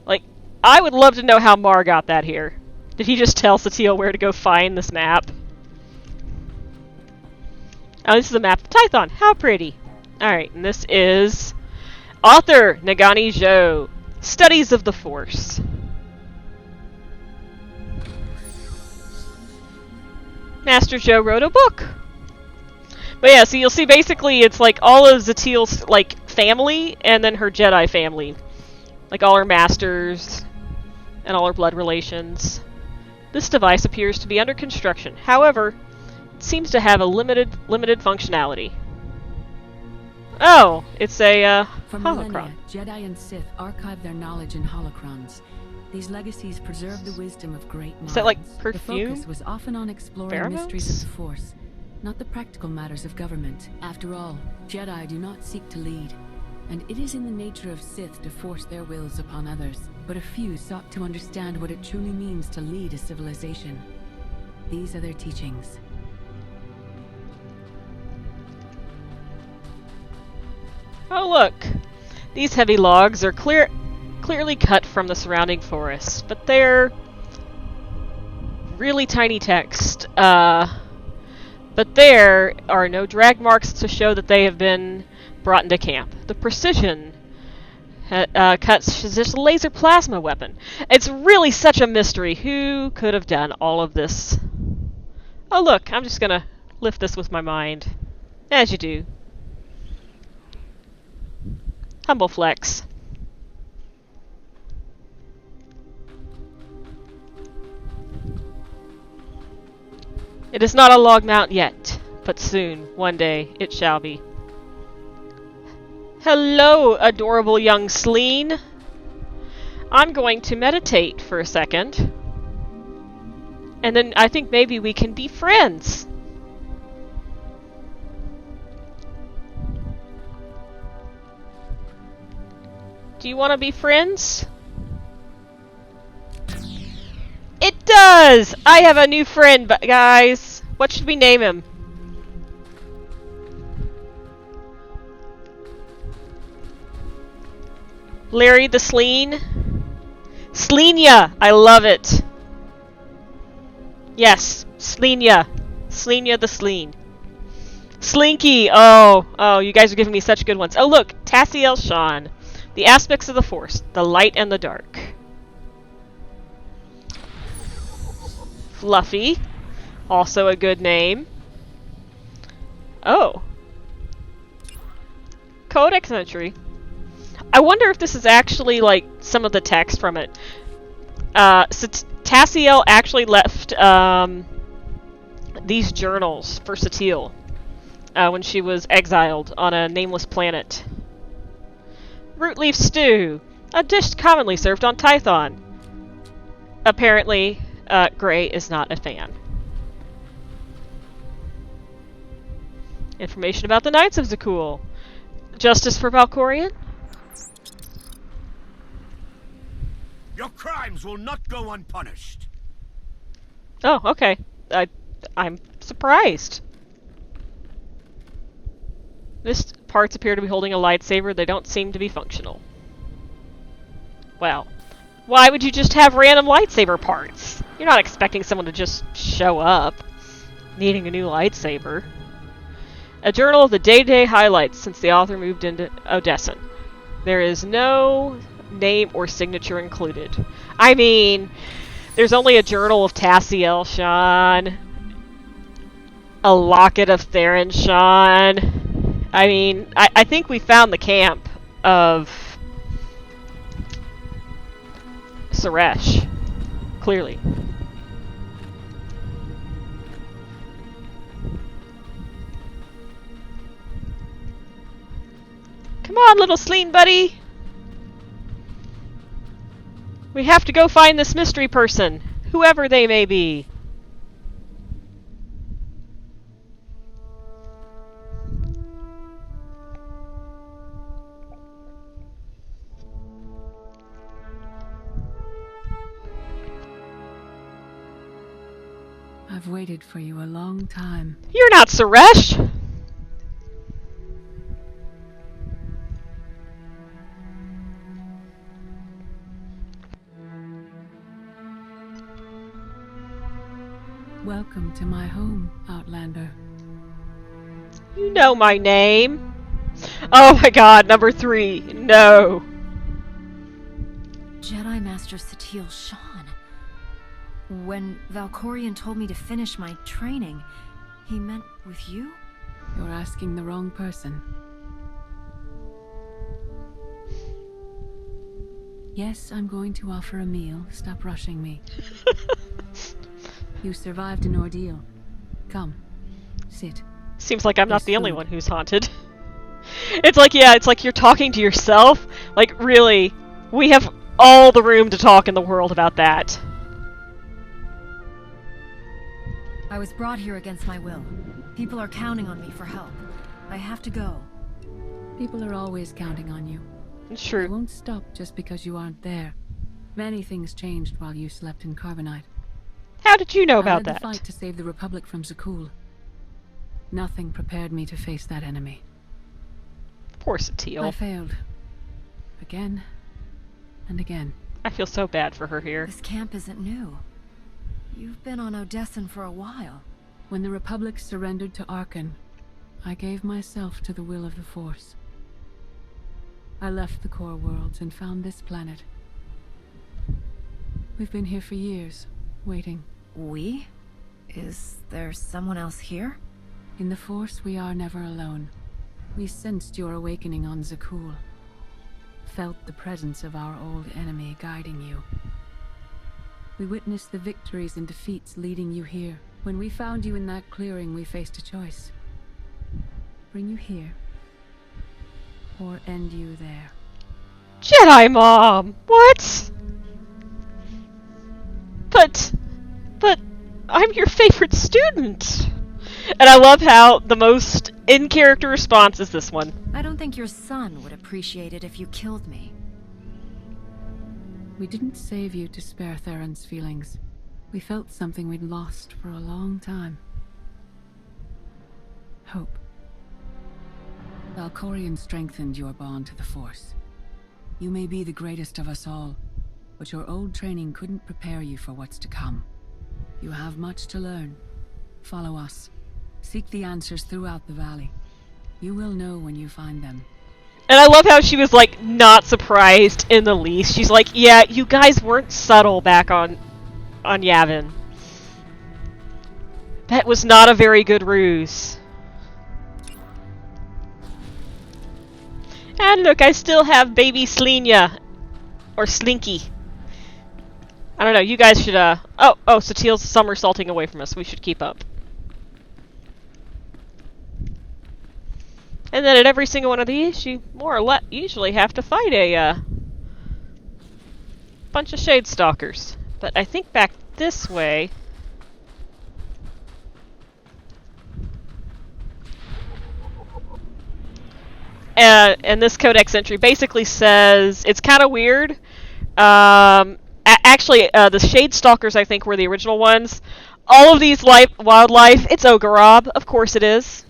Like, I would love to know how Mar got that here. Did he just tell Satele where to go find this map? Oh, this is a map of Tython. How pretty. Alright, and this is author Nagani Zhou. Studies of the Force. Master Zhou wrote a book. But yeah, so you'll see basically it's like all of Zatele's like family and then her Jedi family. Like all her masters and all her blood relations. This device appears to be under construction. However, it seems to have a limited functionality. Oh, it's a For holocron. millennia, Jedi and Sith archive their knowledge in holocrons. These legacies preserve the wisdom of great minds. Is that like The perfume? focus was often on exploring Pheromones? mysteries of the Force, not the practical matters of government. After all, Jedi do not seek to lead, and it is in the nature of Sith to force their wills upon others. But a few sought to understand what it truly means to lead a civilization. These are their teachings. Oh look! These heavy logs are clearly cut from the surrounding forest, but they're really tiny text. But there are no drag marks to show that they have been brought into camp. The precision Cuts this laser plasma weapon. It's really such a mystery. Who could have done all of this? Oh look, I'm just gonna lift this with my mind. As you do. Humble flex. It is not a log mount yet, but soon, one day, it shall be. Hello, adorable young Sleen. I'm going to meditate for a second. And then I think maybe we can be friends. Do you want to be friends? It does! I have a new friend, but guys. What should we name him? Larry the Sleen? Sleenia! I love it! Yes, Sleenia. Sleenia the Sleen. Slinky! Oh, you guys are giving me such good ones. Oh look, Tassiel Shan. The aspects of the Force, the light and the dark. Fluffy. Also a good name. Oh. Codex entry. I wonder if this is actually, like, some of the text from it. So Tassiel actually left, these journals for Satele, when she was exiled on a nameless planet. Root leaf stew. A dish commonly served on Tython. Apparently, Gray is not a fan. Information about the Knights of Zakuul. Justice for Valkorion? Your crimes will not go unpunished. Oh, okay. I'm surprised. This parts appear to be holding a lightsaber. They don't seem to be functional. Well, why would you just have random lightsaber parts? You're not expecting someone to just show up needing a new lightsaber. A journal of the day-to-day highlights since the author moved into Odessen. There is no name or signature included. I mean, there's only a journal of Tassiel Shan, a locket of Theron Shan. I mean, I think we found the camp of Suresh, clearly. Come on, little Sleen buddy! We have to go find this mystery person, whoever they may be. I've waited for you a long time. You're not Suresh! Welcome to my home, Outlander. You know my name. Oh my god, number 3. No. Jedi Master Satele Shan. When Valkorion told me to finish my training, he meant with you? You're asking the wrong person. Yes, I'm going to offer a meal. Stop rushing me. You survived an ordeal. Come, sit. Seems like I'm not the only one who's haunted. It's like, yeah, it's like you're talking to yourself. Like, really, we have all the room to talk in the world about that. I was brought here against my will. People are counting on me for help. I have to go. People are always counting on you. It's true. They won't stop just because you aren't there. Many things changed while you slept in Carbonite. How did you know I about led that? the fight to save the Republic from Zakuul. Nothing prepared me to face that enemy. Poor Satele. I failed. Again and again. I feel so bad for her here. This camp isn't new. You've been on Odessen for a while. When the Republic surrendered to Arcann, I gave myself to the will of the Force. I left the core worlds and found this planet. We've been here for years, waiting. We? Is there someone else here? In the Force, we are never alone. We sensed your awakening on Zakul. Felt the presence of our old enemy guiding you. We witnessed the victories and defeats leading you here. When we found you in that clearing, we faced a choice. Bring you here, or end you there. Jedi Mom! What? But, I'm your favorite student! And I love how the most in-character response is this one. I don't think your son would appreciate it if you killed me. We didn't save you to spare Theron's feelings. We felt something we'd lost for a long time. Hope. Valkorion strengthened your bond to the Force. You may be the greatest of us all, but your old training couldn't prepare you for what's to come. You have much to learn. Follow us. Seek the answers throughout the valley. You will know when you find them. And I love how she was, like, not surprised in the least. She's like, yeah, you guys weren't subtle back on Yavin. That was not a very good ruse. And look, I still have baby Slenia. Or Slinky. I don't know, you guys should, Oh, Satil's somersaulting away from us. We should keep up. And then at every single one of these, you more or less usually have to fight a, bunch of Shade Stalkers. But I think back this way... and this codex entry basically says... It's kind of weird. Actually, the Shade Stalkers, I think, were the original ones. All of these wildlife, it's Ogorob. Of course it is.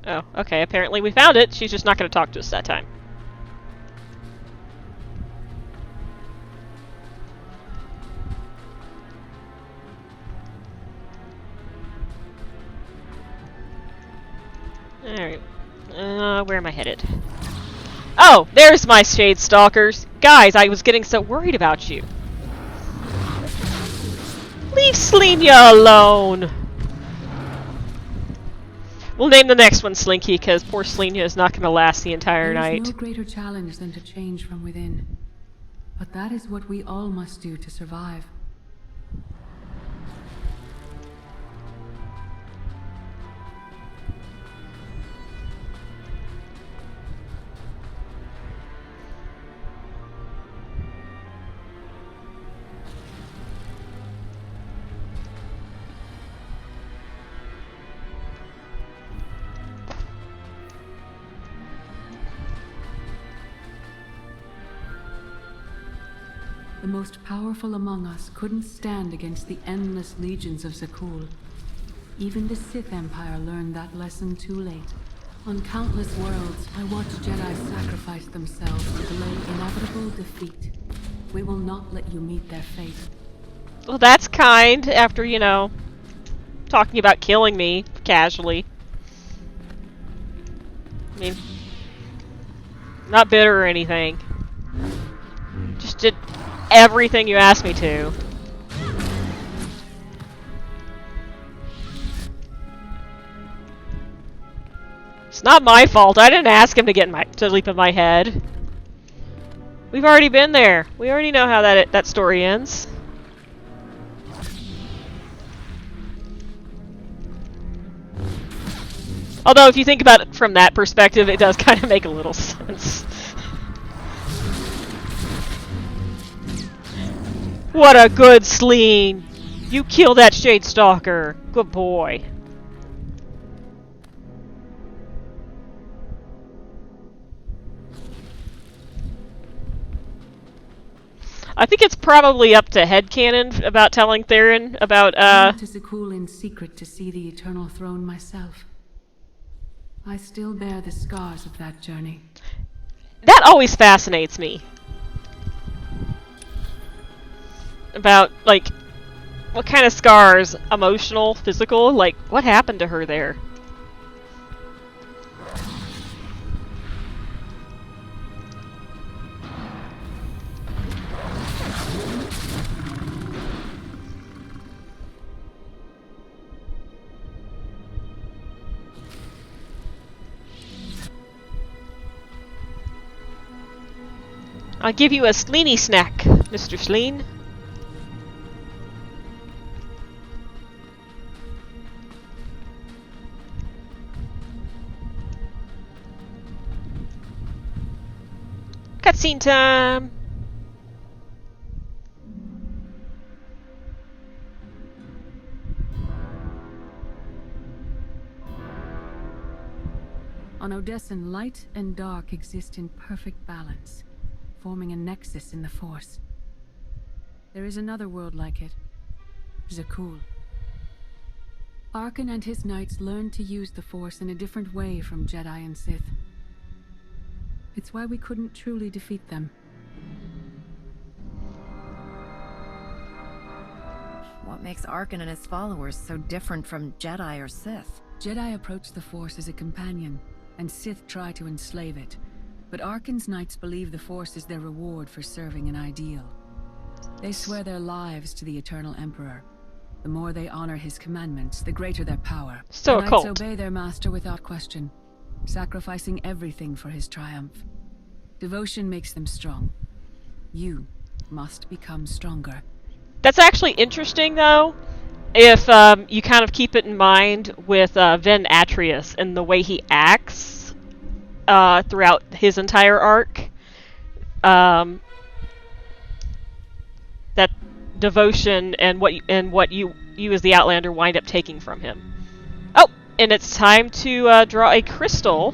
Oh, okay, apparently we found it. She's just not going to talk to us that time. Alright. Where am I headed? Oh, there's my Shade Stalkers. Guys, I was getting so worried about you. Leave Slenia alone! We'll name the next one Slinky, because poor Slenia is not going to last the entire night. There is no greater challenge than to change from within. But that is what we all must do to survive. The most powerful among us couldn't stand against the endless legions of Zakul. Even the Sith Empire learned that lesson too late. On countless worlds, I watched Jedi sacrifice themselves to delay inevitable defeat. We will not let you meet their fate. Well, that's kind, after, you know, talking about killing me casually. I mean, not bitter or anything. Just did everything you asked me to. It's not my fault. I didn't ask him to leap in my head. We've already been there. We already know how that story ends. Although if you think about it from that perspective, it does kind of make a little sense. What a good Sleen! You kill that Shade Stalker. Good boy. I think it's probably up to headcanon about telling Theron about, I went to Zakul in secret to see the Eternal Throne myself. I still bear the scars of that journey. That always fascinates me. About, like, What kind of scars? Emotional? Physical? Like, what happened to her there? I'll give you a Sleeny snack, Mr. Sleen. Cutscene time! On Odessen, light and dark exist in perfect balance, forming a nexus in the Force. There is another world like it, Zakuul. Arcann and his knights learned to use the Force in a different way from Jedi and Sith. It's why we couldn't truly defeat them. What makes Arcann and his followers so different from Jedi or Sith? Jedi approach the Force as a companion, and Sith try to enslave it. But Arkann's knights believe the Force is their reward for serving an ideal. They swear their lives to the Eternal Emperor. The more they honor his commandments, the greater their power. So the a knights cult. obey their master without question, sacrificing everything for his triumph. Devotion makes them strong. You must become stronger. That's actually interesting, though, if you kind of keep it in mind with Ven Atreus and the way he acts throughout his entire arc. That devotion and what you as the Outlander wind up taking from him. Oh, and it's time to draw a crystal.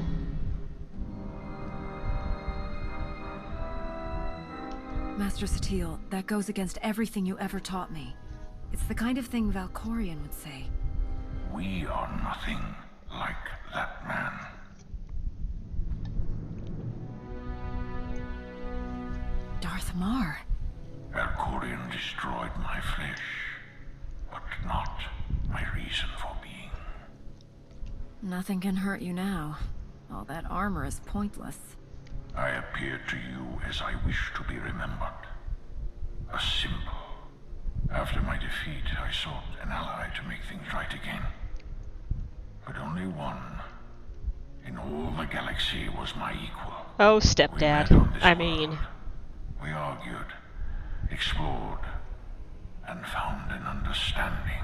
Master Satele, that goes against everything you ever taught me. It's the kind of thing Valkorion would say. We are nothing like that man. Darth Marr. Valkorion destroyed my flesh, but not my reason for being. Nothing can hurt you now. All that armor is pointless. I appear to you as I wish to be remembered. A symbol. After my defeat, I sought an ally to make things right again. But only one in all the galaxy was my equal. Oh, stepdad. I mean... We argued, explored, and found an understanding.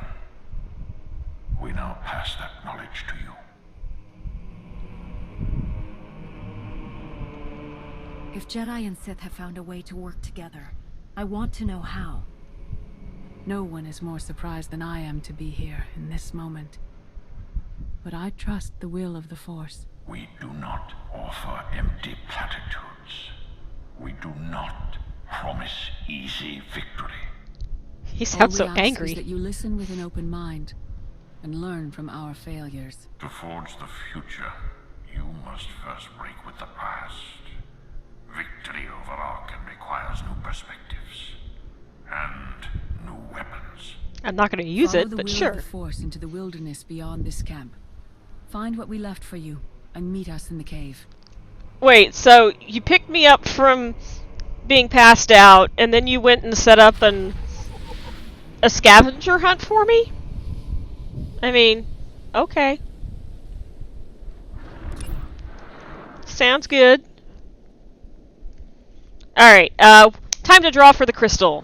We now pass that knowledge to you. If Jedi and Sith have found a way to work together, I want to know how. No one is more surprised than I am to be here in this moment. But I trust the will of the Force. We do not offer empty platitudes. We do not promise easy victory. He sounds so All we ask angry. is that you listen with an open mind and learn from our failures. To forge the future, you must first break with the past. Victory over Arcann requires new perspectives and new weapons. I'm not going to use Follow it, the but will sure. of the Force into the wilderness beyond this camp. Find what we left for you and meet us in the cave. Wait, so you picked me up from being passed out, and then you went and set up a scavenger hunt for me? I mean, okay. Sounds good. Alright, time to draw for the crystal.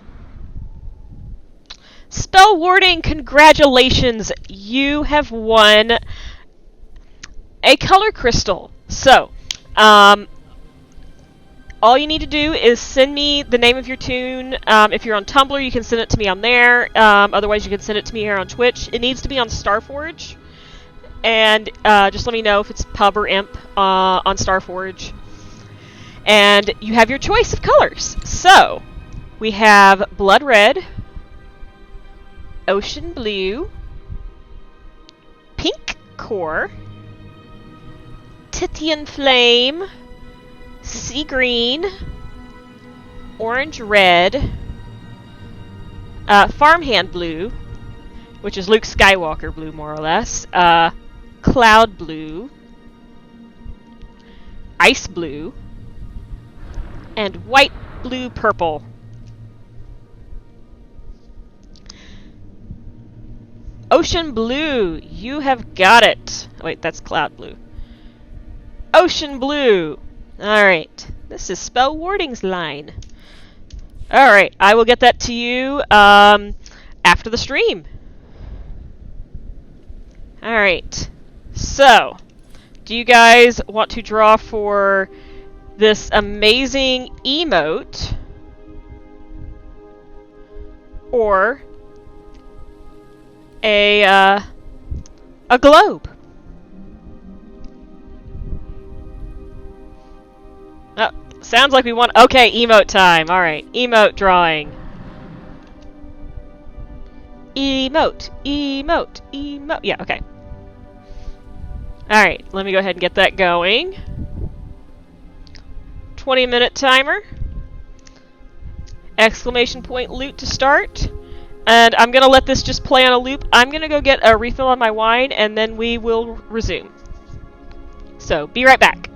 Spell warding, congratulations! You have won a color crystal. So, all you need to do is send me the name of your tune. If you're on Tumblr, you can send it to me on there. Otherwise, you can send it to me here on Twitch. It needs to be on Starforge. And just let me know if it's pub or imp on Starforge. And you have your choice of colors. So, we have Blood Red, Ocean Blue, Pink Core, Titian Flame, Sea Green, Orange Red, Farmhand Blue, which is Luke Skywalker blue, more or less. Cloud blue. Ice blue. And white, blue, purple. Ocean blue, you have got it. Wait, that's cloud blue. Ocean blue. Alright, this is Spell Warding's line. Alright, I will get that to you after the stream. Alright, so, do you guys want to draw for this amazing emote? Or a globe? Oh, sounds like we want... Okay, emote time. Alright, emote drawing. Emote, emote, emote. Yeah, okay. Alright, let me go ahead and get that going. 20-minute timer. Exclamation point loot to start. And I'm going to let this just play on a loop. I'm going to go get a refill on my wine, and then we will resume. So, be right back.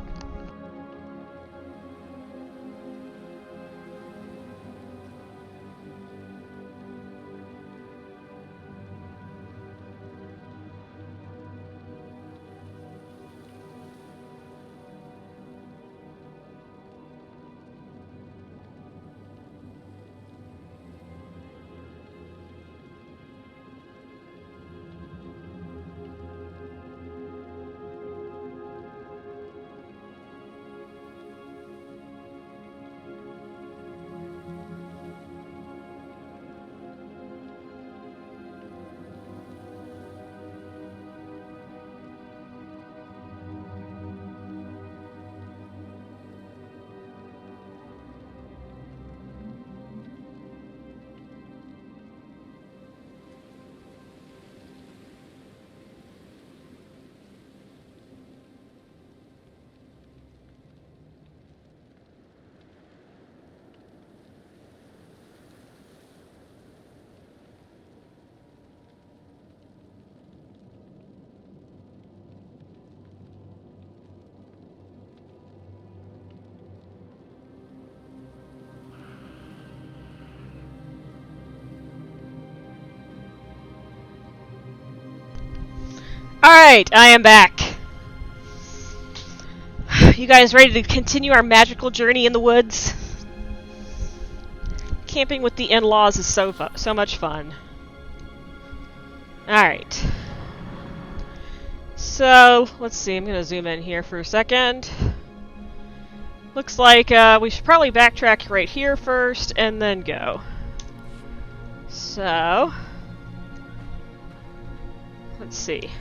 Alright, I am back. You guys ready to continue our magical journey in the woods? Camping with the in-laws is so much fun. Alright. So, let's see, I'm gonna zoom in here for a second. Looks like we should probably backtrack right here first and then go. So, let's see.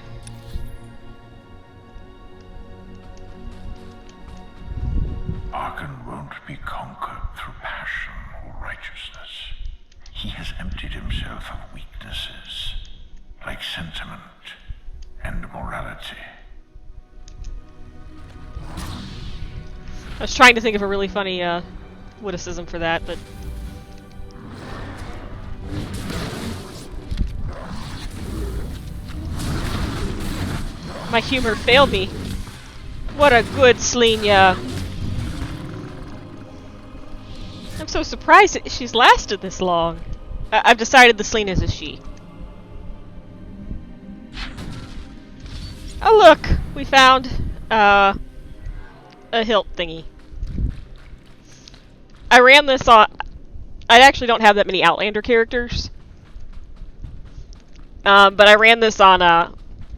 Arkan won't be conquered through passion or righteousness. He has emptied himself of weaknesses, like sentiment and morality. I was trying to think of a really funny witticism for that, but... my humor failed me. What a good Selenia. I'm so surprised that she's lasted this long. I've decided the Selena's a she. Oh look! We found a hilt thingy. I ran this on... I actually don't have that many Outlander characters. But I ran this on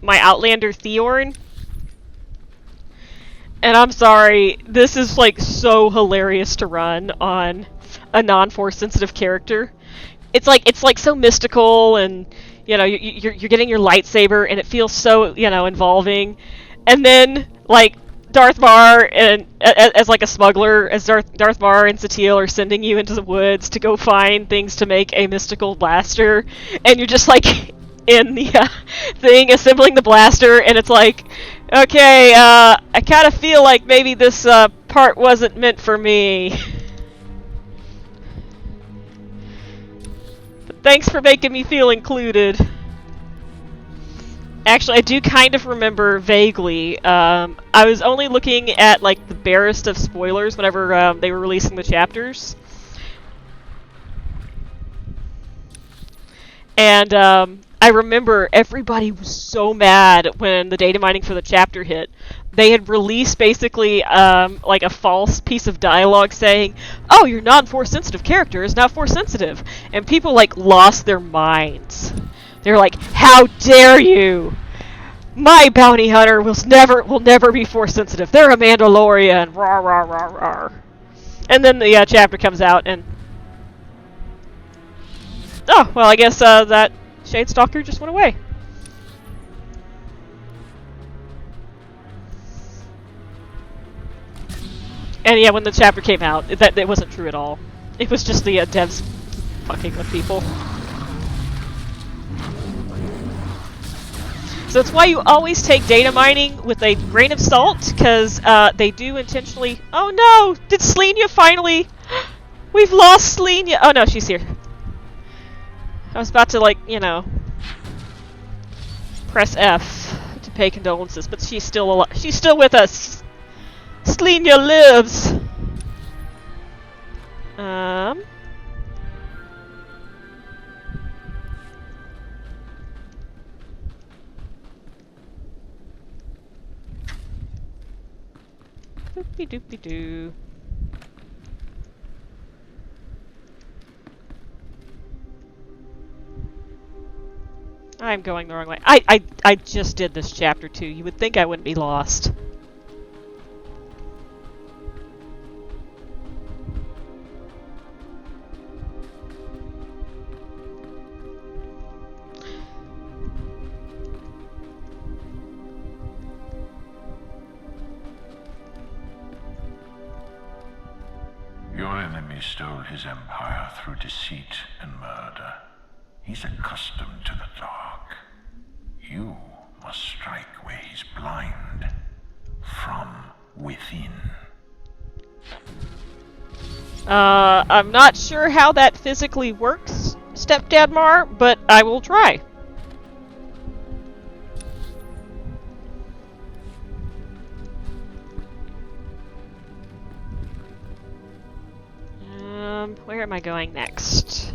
my Outlander Theorn. And I'm sorry, this is like so hilarious to run on a non-force sensitive character. It's like so mystical, and you know you're getting your lightsaber, and it feels so involving. And then like Darth Mar and as like a smuggler, as Darth Mar and Satele are sending you into the woods to go find things to make a mystical blaster, and you're just like in the thing assembling the blaster, and it's like, okay, I kind of feel like maybe this part wasn't meant for me. But thanks for making me feel included. Actually, I do kind of remember vaguely. I was only looking at like the barest of spoilers whenever they were releasing the chapters, and I remember everybody was so mad when the data mining for the chapter hit. They had released basically like a false piece of dialogue saying, "Oh, your non-force sensitive character is now force sensitive," and people like lost their minds. They're like, "How dare you! My bounty hunter will never be force sensitive. They're a Mandalorian." Rah rah rah rah. And then the chapter comes out, and oh well, I guess that Shadestalker just went away. And yeah, when the chapter came out, that wasn't true at all. It was just the devs fucking with people. So that's why you always take data mining with a grain of salt, because they do intentionally... Oh no! Did Selenia finally... We've lost Selenia! Oh no, she's here. I was about to, like, you know... press F to pay condolences, but she's still alive. She's still with us! Selenia lives! Doopy doopy doo. I'm going the wrong way. I just did this chapter too. You would think I wouldn't be lost. Your enemy stole his empire through deceit and murder. He's accustomed to the dark. You must strike where he's blind. From within. I'm not sure how that physically works, Stepdad Mar, but I will try. Where am I going next?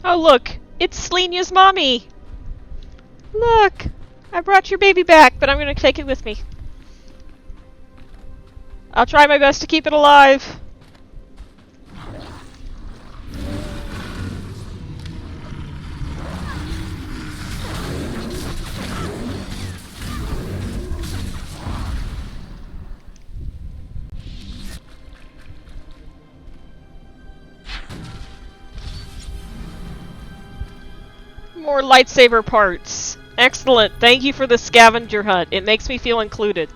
Oh look, it's Selenia's mommy! Look! I brought your baby back, but I'm gonna take it with me. I'll try my best to keep it alive. More lightsaber parts. Excellent. Thank you for the scavenger hunt. It makes me feel included.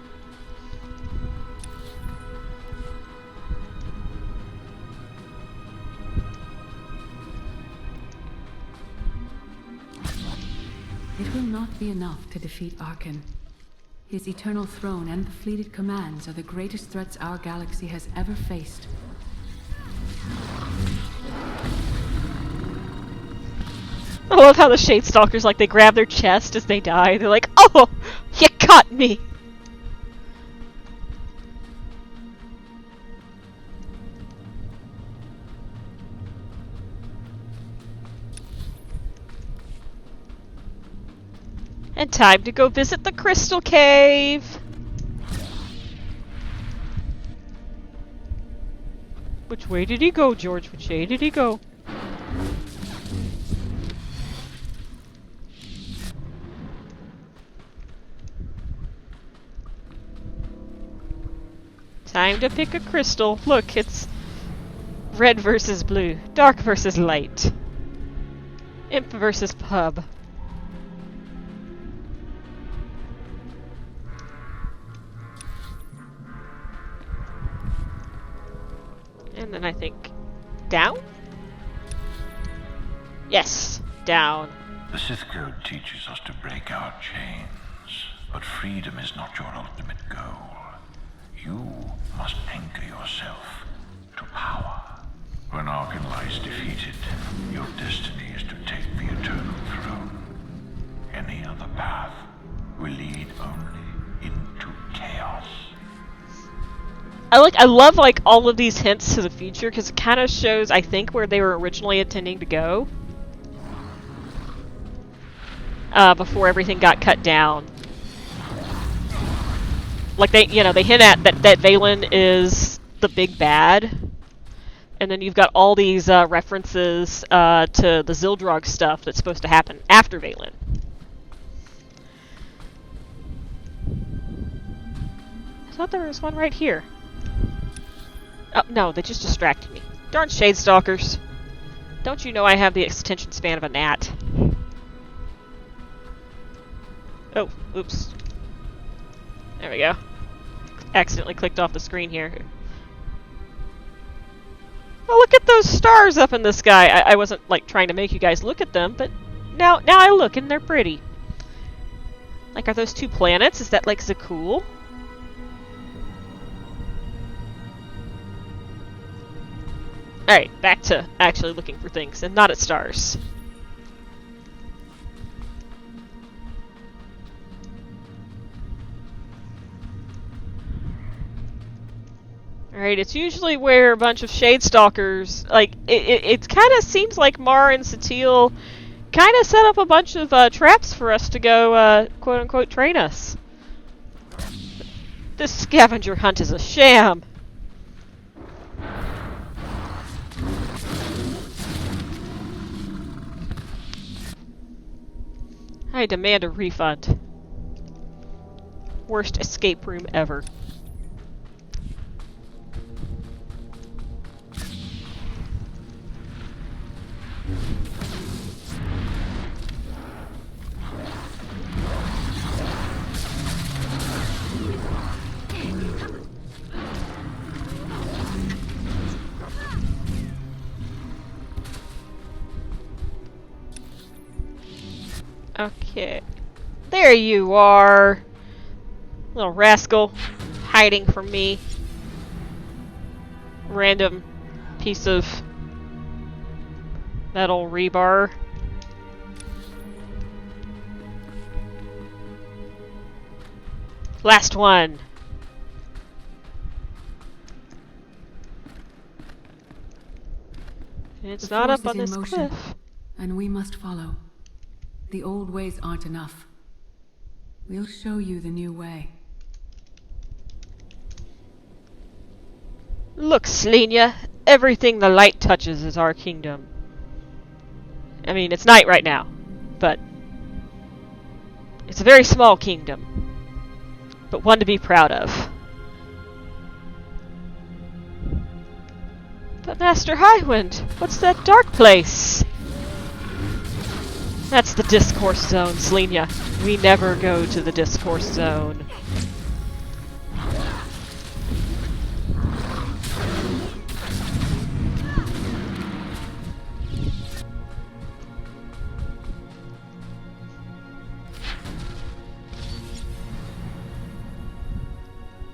It will not be enough to defeat Arkan. His eternal throne and the fleeted commands are the greatest threats our galaxy has ever faced. I love how the Shadestalkers, like, they grab their chest as they die. They're like, "Oh, you caught me!" And time to go visit the Crystal Cave! Which way did he go, George? Which way did he go? Time to pick a crystal. Look, it's red versus blue, dark versus light, imp versus pub. And then I think down? Yes, down. The Sith Code teaches us to break our chains, but freedom is not your ultimate goal. You must anchor yourself to power. When Arkan lies defeated, your destiny is to take the Eternal Throne. Any other path will lead only into chaos. I love like all of these hints to the future because it kind of shows, I think, where they were originally intending to go. Before everything got cut down. Like they hint at that Vaylin is the big bad. And then you've got all these references to the Zildrog stuff that's supposed to happen after Vaylin. I thought there was one right here. Oh, no, they just distracted me. Darn Shadestalkers. Don't you know I have the attention span of a gnat? Oh, oops. There we go. Accidentally clicked off the screen here. Oh, look at those stars up in the sky. I wasn't, like, trying to make you guys look at them, but now I look and they're pretty. Like, are those two planets? Is that, like, Zakuul? Alright, back to actually looking for things, and not at stars. Alright, it's usually where a bunch of Shadestalkers, like, it kind of seems like Mar and Satele kind of set up a bunch of traps for us to go, quote-unquote, train us. This scavenger hunt is a sham! I demand a refund. Worst escape room ever. Okay. There you are! Little rascal. Hiding from me. Random piece of metal rebar. Last one! It's not up on this cliff. And we must follow. The old ways aren't enough. We'll show you the new way. Look, Selenia. Everything the light touches is our kingdom. I mean, it's night right now, but it's a very small kingdom, but one to be proud of. But Master Highwind, what's that dark place? That's the Discourse Zone, Selenia. We never go to the Discourse Zone.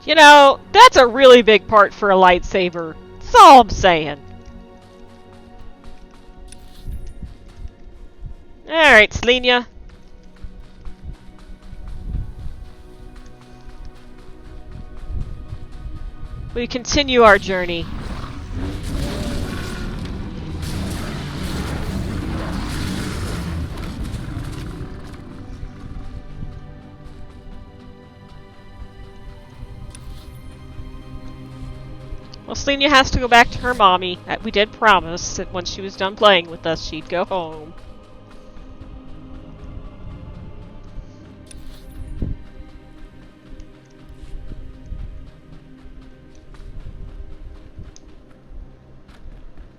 You know, that's a really big part for a lightsaber. That's all I'm saying. Alright, Selenia. We continue our journey. Well, Selenia has to go back to her mommy. We did promise that once she was done playing with us, she'd go home.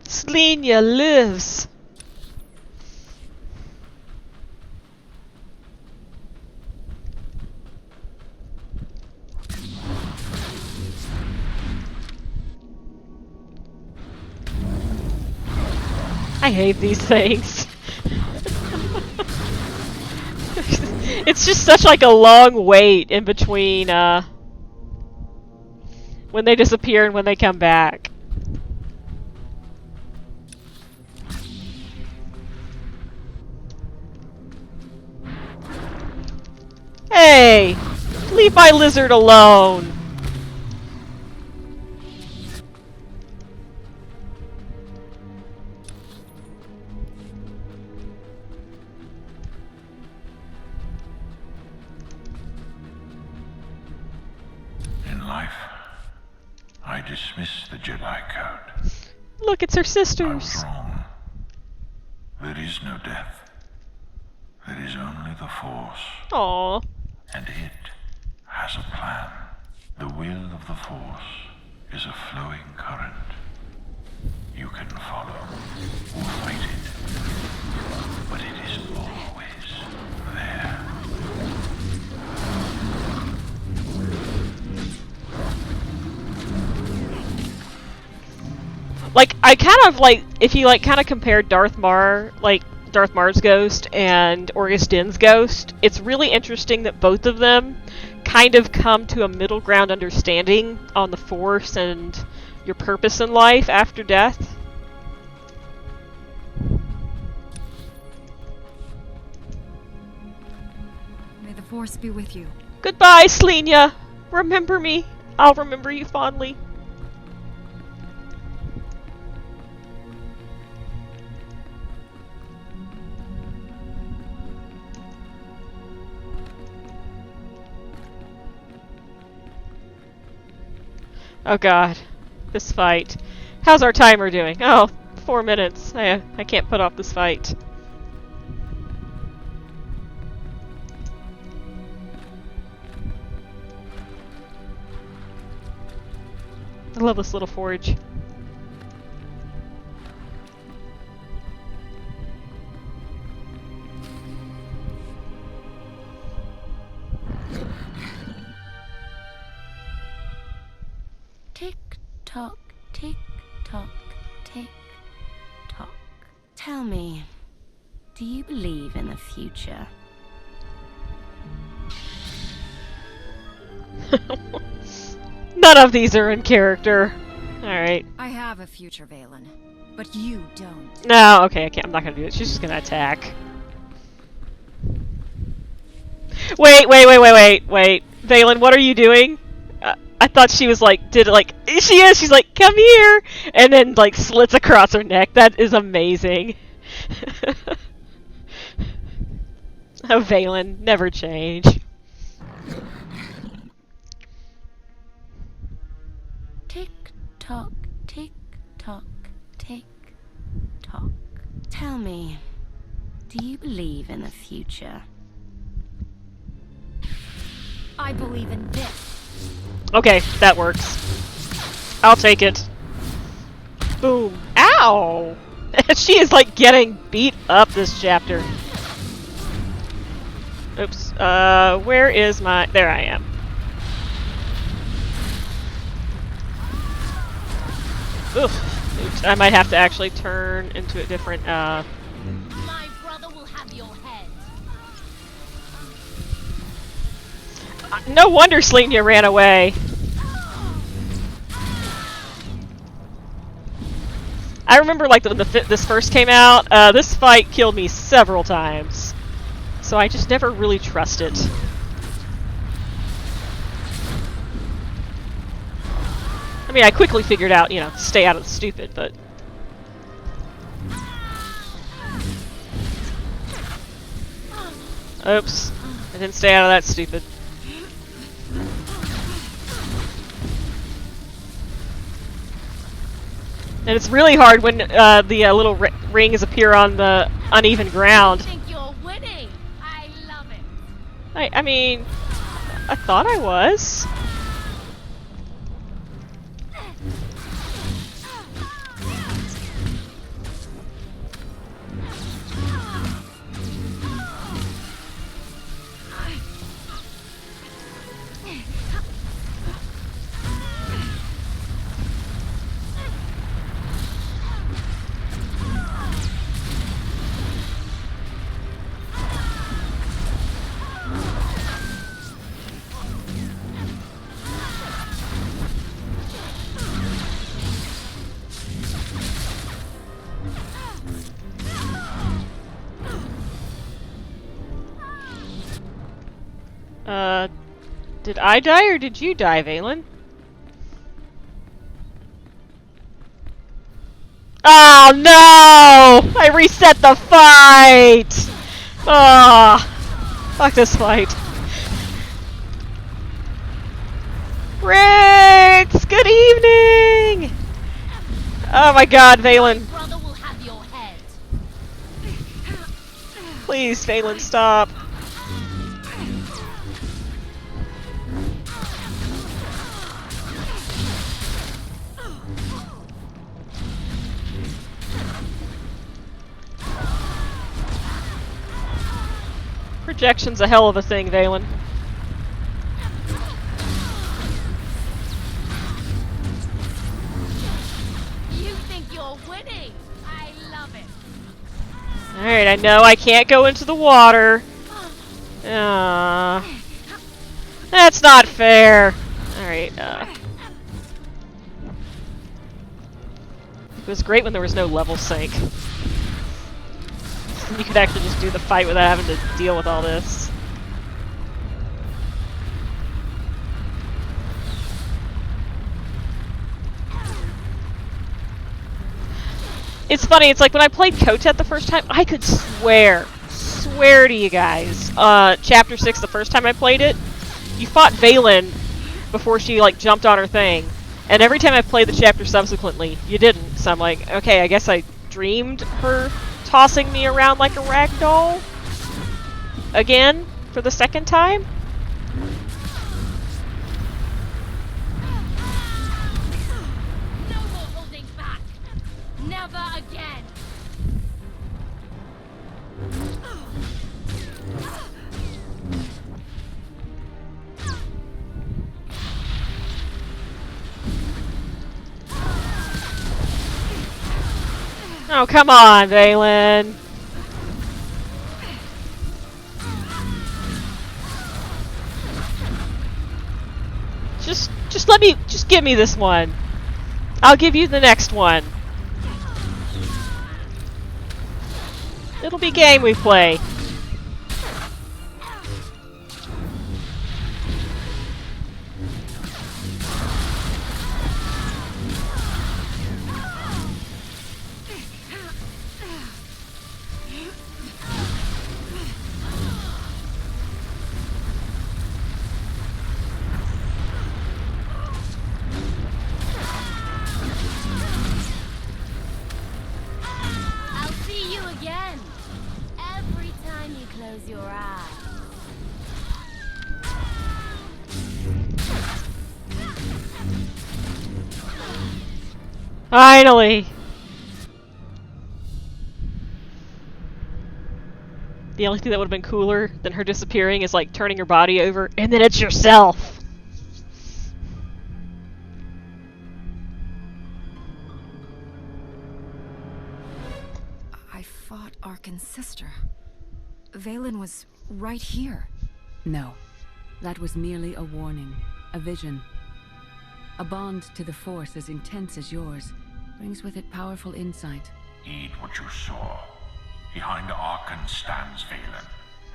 Selenia lives! I hate these things. It's just such like a long wait in between when they disappear and when they come back. Hey! Leave my lizard alone! In life, I dismiss the Jedi code. Look, it's her I sisters. was wrong. There is no death. There is only the Force. Aww. And it has a plan. The will of the Force is a flowing current. You can follow or fight it, but it is always there. Like, I kind of like, if you like kind of compare Darth Marr's ghost and Orgus Din's ghost, it's really interesting that both of them kind of come to a middle ground understanding on the Force and your purpose in life after death. May the Force be with you. Goodbye, Selenia. Remember me. I'll remember you fondly. Oh god, this fight. How's our timer doing? Oh, 4 minutes. I can't put off this fight. I love this little forge. Tick tock, tick tock, tick tock. Tell me, do you believe in the future? None of these are in character. Alright. I have a future, Valen, but you don't. No, okay, I'm not gonna do it. She's just gonna attack. Wait. Valen, what are you doing? I thought she was like, she's like, come here! And then like slits across her neck. That is amazing. Oh, Valen, never change. Tick tock, tick tock, tick tock. Tell me, do you believe in the future? I believe in this. Okay, that works. I'll take it. Boom. Ow! She is like getting beat up this chapter. Oops. Where is my... There I am. Oof. Oops. I might have to actually turn into a different, My brother will have your head. No wonder Selenia ran away. I remember, like, when this first came out, this fight killed me several times. So I just never really trust it. I mean, I quickly figured out, you know, stay out of the stupid, but... Oops. I didn't stay out of that stupid. And it's really hard when the little rings appear on the uneven ground. I think you're winning. I love it. I mean, I thought I was. Did I die or did you die, Valen? Oh no! I reset the fight! Ah, fuck this fight. Rix! Good evening! Oh my god, Valen. Please, Valen, stop. Projection's a hell of a thing, Valen. You think you're winning? I love it. Alright, I know I can't go into the water. That's not fair. Alright, It was great when there was no level sync. You could actually just do the fight without having to deal with all this. It's funny, it's like when I played Kotet the first time, I could swear to you guys, Chapter 6, the first time I played it, you fought Valen before she, like, jumped on her thing. And every time I played the chapter subsequently, you didn't. So I'm like, okay, I guess I dreamed her tossing me around like a rag doll again for the second time. No more holding back. Never again. Oh, come on, Valen. Just give me this one. I'll give you the next one. It'll be game we play. Your eyes. Finally! The only thing that would have been cooler than her disappearing is like turning her body over, and then it's yourself! I fought Arkan's sister. Valen was right here. No. That was merely a warning. A vision. A bond to the Force as intense as yours brings with it powerful insight. Heed what you saw. Behind Arkan stands Valen,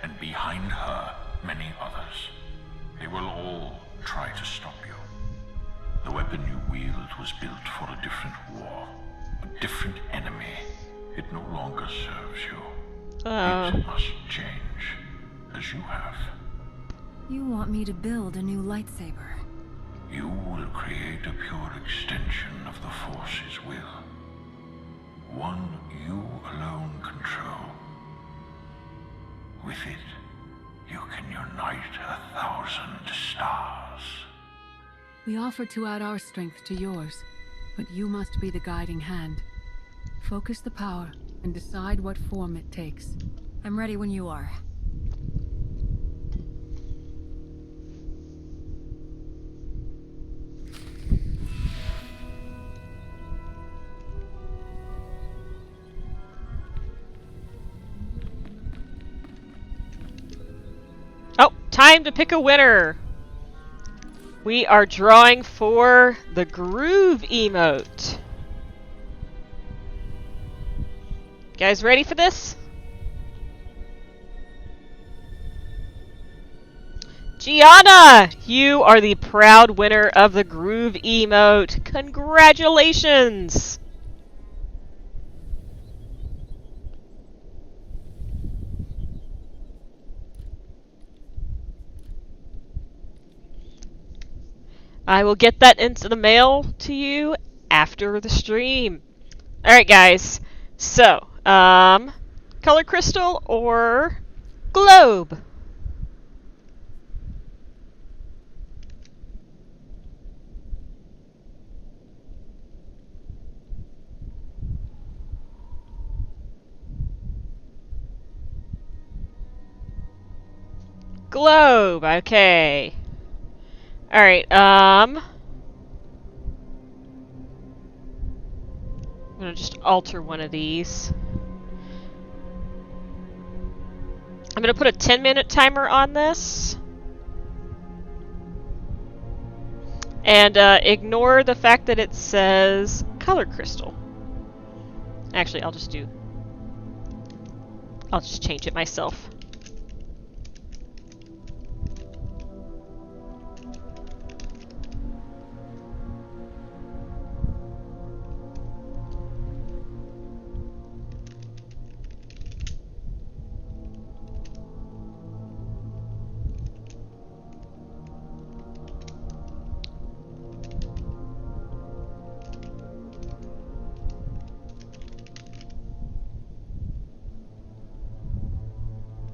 and behind her, many others. They will all try to stop you. The weapon you wield was built for a different war, a different enemy. It no longer serves you. It must change, as you have. You want me to build a new lightsaber? You will create a pure extension of the Force's will. One you alone control. With it, you can unite 1,000 stars. We offer to add our strength to yours, but you must be the guiding hand. Focus the power and decide what form it takes. I'm ready when you are. Oh, time to pick a winner! We are drawing for the Groove emote. Guys ready for this? Gianna! You are the proud winner of the Groove emote. Congratulations! I will get that into the mail to you after the stream. Alright guys, so, color crystal or globe? Globe, okay. Alright, I'm gonna just alter one of these. I'm gonna put a 10-minute timer on this. And ignore the fact that it says color crystal. Actually, I'll just change it myself.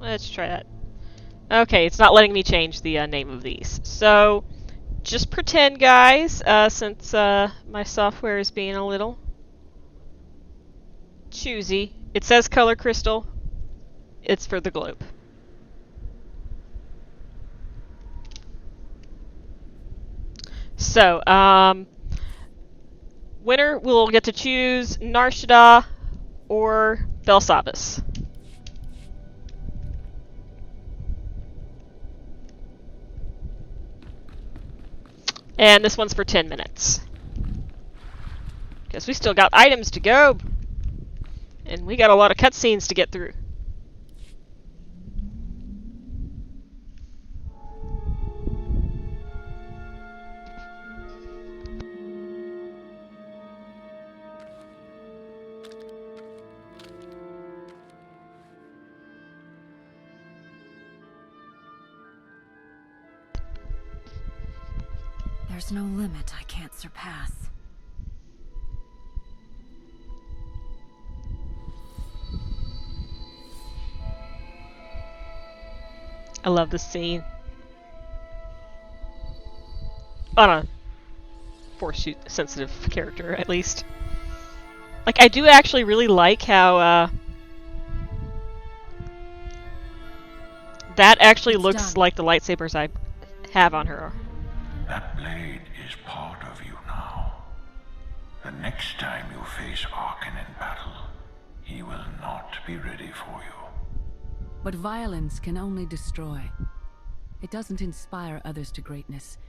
Let's try that. Okay, it's not letting me change the name of these. So, just pretend, guys, since my software is being a little choosy. It says color crystal. It's for the globe. So, winner will get to choose Nar Shaddaa or Belsavis. And this one's for 10 minutes. Because we still got items to go. And we got a lot of cutscenes to get through. There's no limit I can't surpass. I love this scene. On a Force-sensitive character, at least. Like, I do actually really like how, that actually looks like the lightsabers I have on her. That blade is part of you now. The next time you face Arkan in battle, he will not be ready for you. But violence can only destroy. It doesn't inspire others to greatness,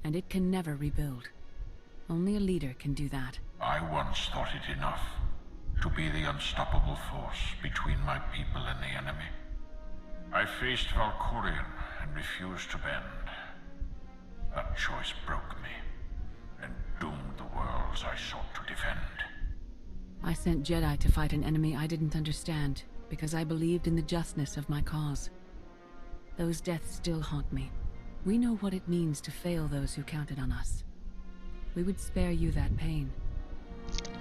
and it can never rebuild. Only a leader can do that. I once thought it enough to be the unstoppable force between my people and the enemy. I faced Valkorion and refused to bend. That choice broke me, and doomed the worlds I sought to defend. I sent Jedi to fight an enemy I didn't understand, because I believed in the justness of my cause. Those deaths still haunt me. We know what it means to fail those who counted on us. We would spare you that pain.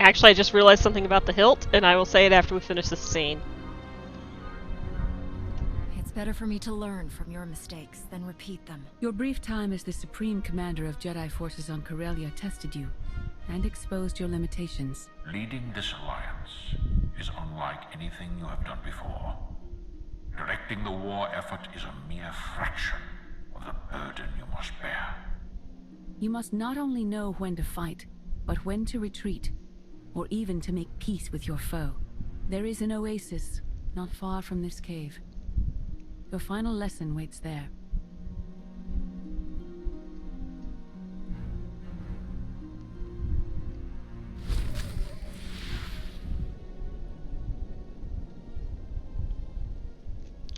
Actually, I just realized something about the hilt, and I will say it after we finish this scene. It's better for me to learn from your mistakes than repeat them. Your brief time as the Supreme Commander of Jedi forces on Corellia tested you, and exposed your limitations. Leading this alliance is unlike anything you have done before. Directing the war effort is a mere fraction of the burden you must bear. You must not only know when to fight, but when to retreat, or even to make peace with your foe. There is an oasis not far from this cave. Your final lesson waits there.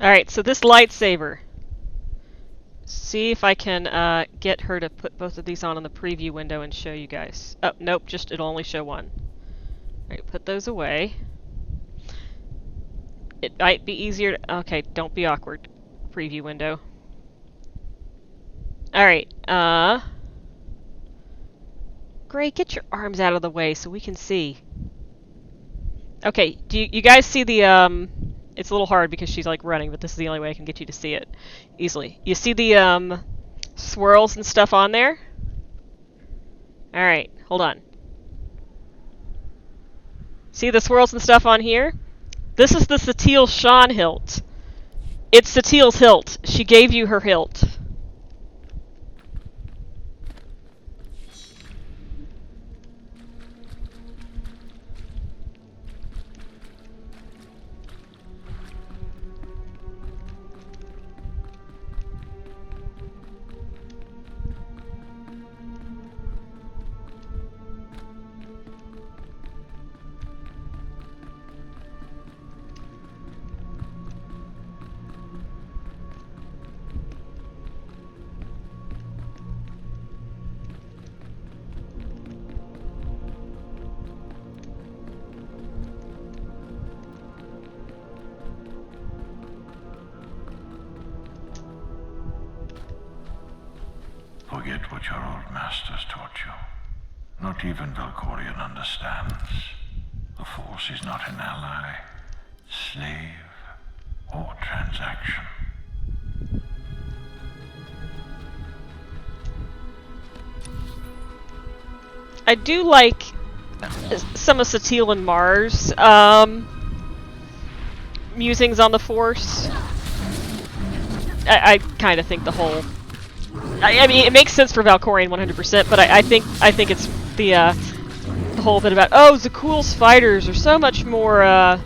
Alright, so this lightsaber. see if I can get her to put both of these on in the preview window and show you guys. Oh, nope, just it'll only show one. Alright, put those away. It might be easier to... Okay, don't be awkward. Preview window. Alright, Gray, get your arms out of the way so we can see. Okay, do you guys see the, it's a little hard because she's like running, but this is the only way I can get you to see it easily. You see the, swirls and stuff on there? Alright, hold on. See the swirls and stuff on here? This is the Satele Shan hilt. It's Satele's hilt. She gave you her hilt. Forget what your old masters taught you. Not even Valkorion understands. The Force is not an ally, slave, or transaction. I do like some of Satele and Mars musings on the Force. I kind of think the whole... I mean, it makes sense for Valkorion 100%, but I think it's the whole bit about, oh, Zakuul's fighters are so much more,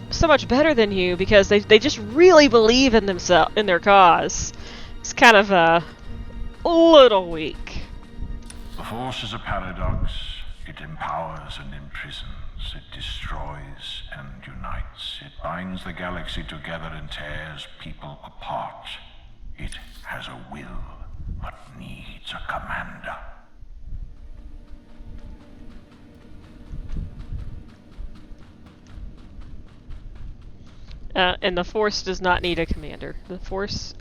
so much better than you because they just really believe in themselves, in their cause. It's kind of a little weak. The Force is a paradox. It empowers and imprisons. It destroys and unites. It binds the galaxy together and tears people apart. It has a will, but needs a commander. And the Force does not need a commander. The Force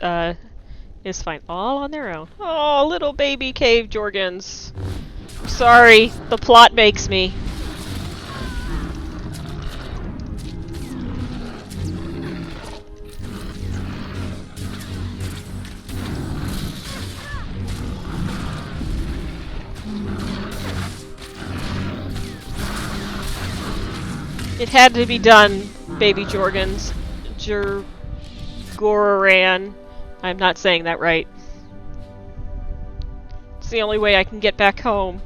is fine all on their own. Oh, little baby cave Jorgens. Sorry, the plot makes me. It had to be done, baby Jorgens. Goran. I'm not saying that right. It's the only way I can get back home.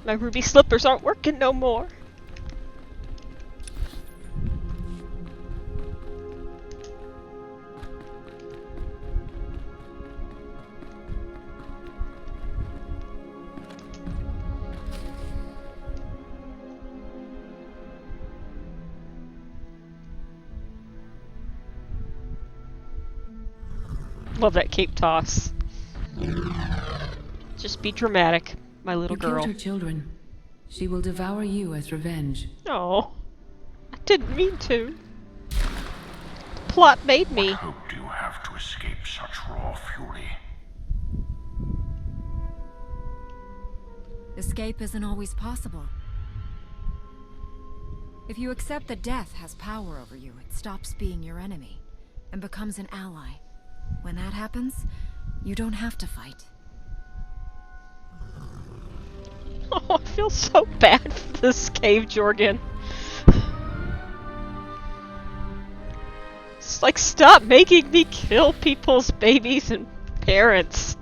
My ruby slippers aren't working no more. Love that cape toss. Just be dramatic, my little girl. You killed her children. She will devour you as revenge. Oh, I didn't mean to. The plot made me. What hope do you have to escape such raw fury? Escape isn't always possible. If you accept that death has power over you, it stops being your enemy and becomes an ally. When that happens, you don't have to fight. Oh, I feel so bad for this cave Jorgen. It's like, stop making me kill people's babies and parents.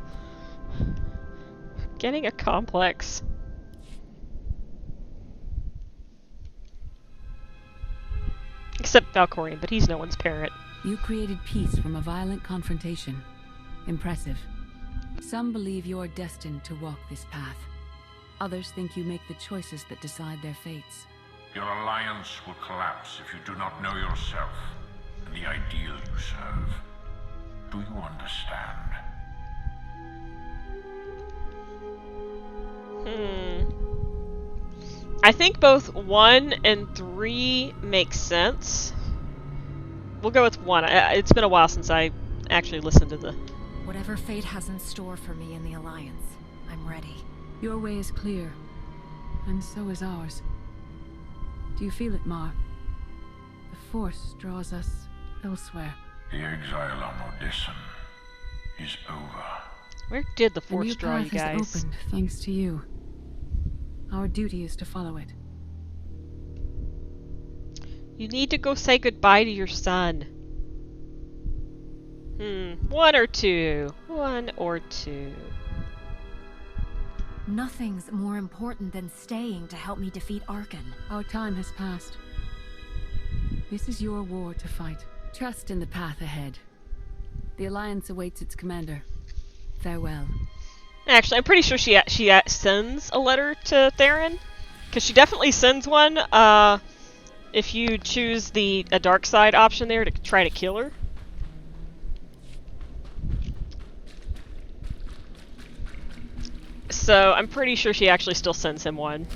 Getting a complex. Except Valkorion, but he's no one's parent. You created peace from a violent confrontation. Impressive. Some believe you're destined to walk this path. Others think you make the choices that decide their fates. Your alliance will collapse if you do not know yourself and the ideal you serve. Do you understand? I think both 1 and 3 make sense. We'll go with 1. It's been a while since I actually listened to the... Whatever fate has in store for me in the Alliance, I'm ready. Your way is clear, and so is ours. Do you feel it, Mar? The Force draws us elsewhere. The exile on Odysseum is over. Where did the Force draw you The new path guys? is opened, thanks to you. Our duty is to follow it. You need to go say goodbye to your son. 1 or 2. 1 or 2. Nothing's more important than staying to help me defeat Arkan. Our time has passed. This is your war to fight. Trust in the path ahead. The Alliance awaits its commander. Farewell. Actually, I'm pretty sure she sends a letter to Theron, because she definitely sends one. If you choose a dark side option there to try to kill her. So I'm pretty sure she actually still sends him one,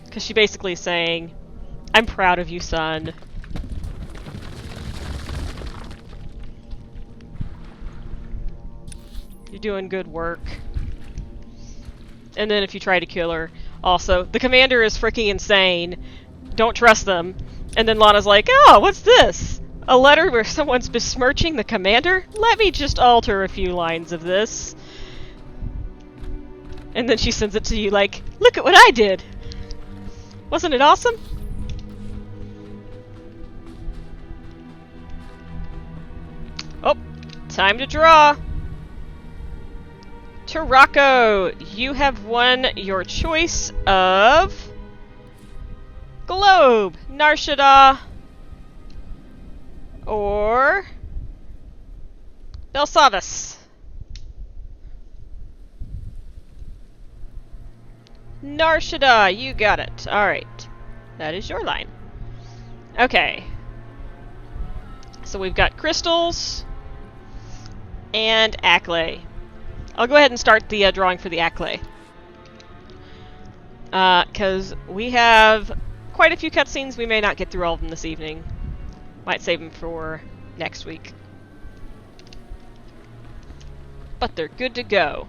because she basically is saying, "I'm proud of you, son." You're doing good work. And then if you try to kill her, also, the commander is freaking insane. Don't trust them. And then Lana's like, "Oh, what's this? A letter where someone's besmirching the commander? Let me just alter a few lines of this." And then she sends it to you like, "Look at what I did! Wasn't it awesome?" Oh, time to draw. Tarako, you have won your choice of Globe, Nar Shaddaa, or Belsavis. Nar Shaddaa, you got it. Alright. That is your line. Okay. So we've got crystals and Acklay. I'll go ahead and start the drawing for the Acklay. Because we have quite a few cutscenes. We may not get through all of them this evening. Might save them for next week. But they're good to go.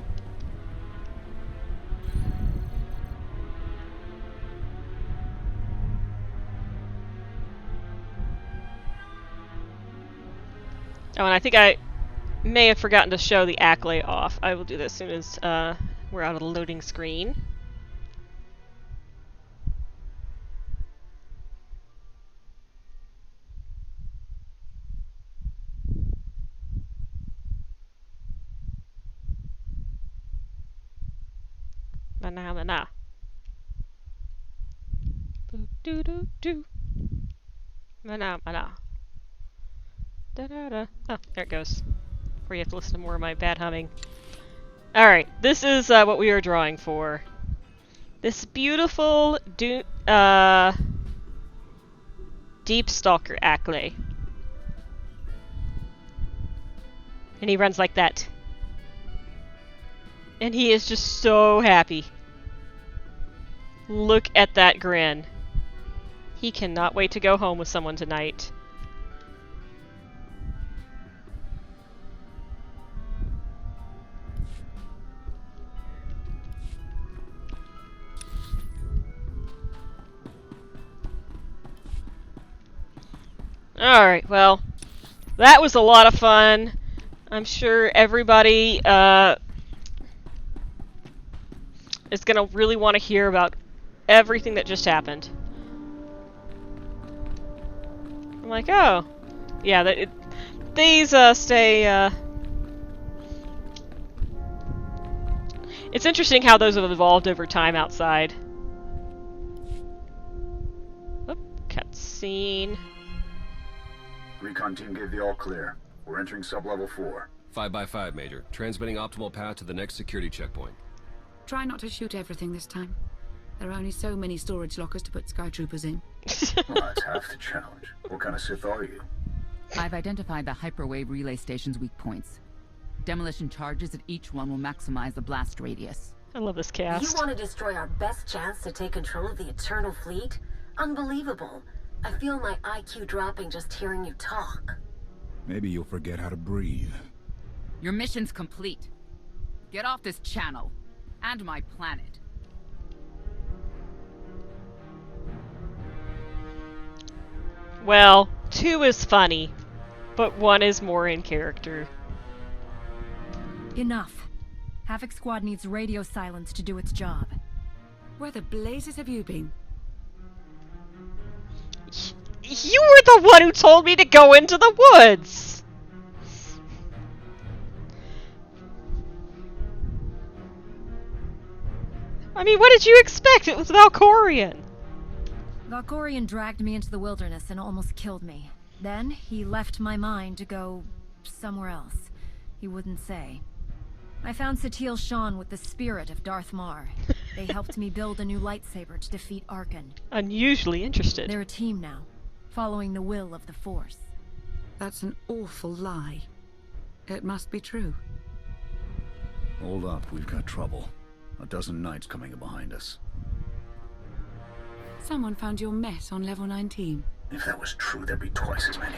Oh, and I think I may have forgotten to show the Acklay off. I will do this as soon as we're out of the loading screen. Mana. Do do do. Mana. Da da da. Oh, there it goes. Where you have to listen to more of my bad humming. Alright, this is what we are drawing for. This beautiful Deep Stalker Acklay. And he runs like that. And he is just so happy. Look at that grin. He cannot wait to go home with someone tonight. Alright, well, that was a lot of fun. I'm sure everybody is going to really want to hear about everything that just happened. I'm like, oh, yeah, these stay... It's interesting how those have evolved over time outside. Oop, cutscene. Recon team gave the all clear. We're entering sub-level 4. 5x5, Major. Transmitting optimal path to the next security checkpoint. Try not to shoot everything this time. There are only so many storage lockers to put Sky Troopers in. Well, that's half the challenge. What kind of Sith are you? I've identified the hyperwave relay station's weak points. Demolition charges at each one will maximize the blast radius. I love this You cast. want to destroy our best chance to take control of the Eternal Fleet? Unbelievable. I feel my IQ dropping just hearing you talk. Maybe you'll forget how to breathe. Your mission's complete. Get off this channel. And my planet. Well, 2 is funny, but 1 is more in character. Enough. Havoc Squad needs radio silence to do its job. Where the blazes have you been? You were the one who told me to go into the woods! I mean, what did you expect? It was Valkorion. Valkorion dragged me into the wilderness and almost killed me. Then, he left my mind to go somewhere else. He wouldn't say. I found Satil Shan with the spirit of Darth Mar. They helped me build a new lightsaber to defeat Arkan. Unusually interested. They're a team now, following the will of the Force. That's an awful lie. It must be true. Hold up, we've got trouble. A dozen knights coming behind us. Someone found your mess on level 19. If that was true, there'd be twice as many.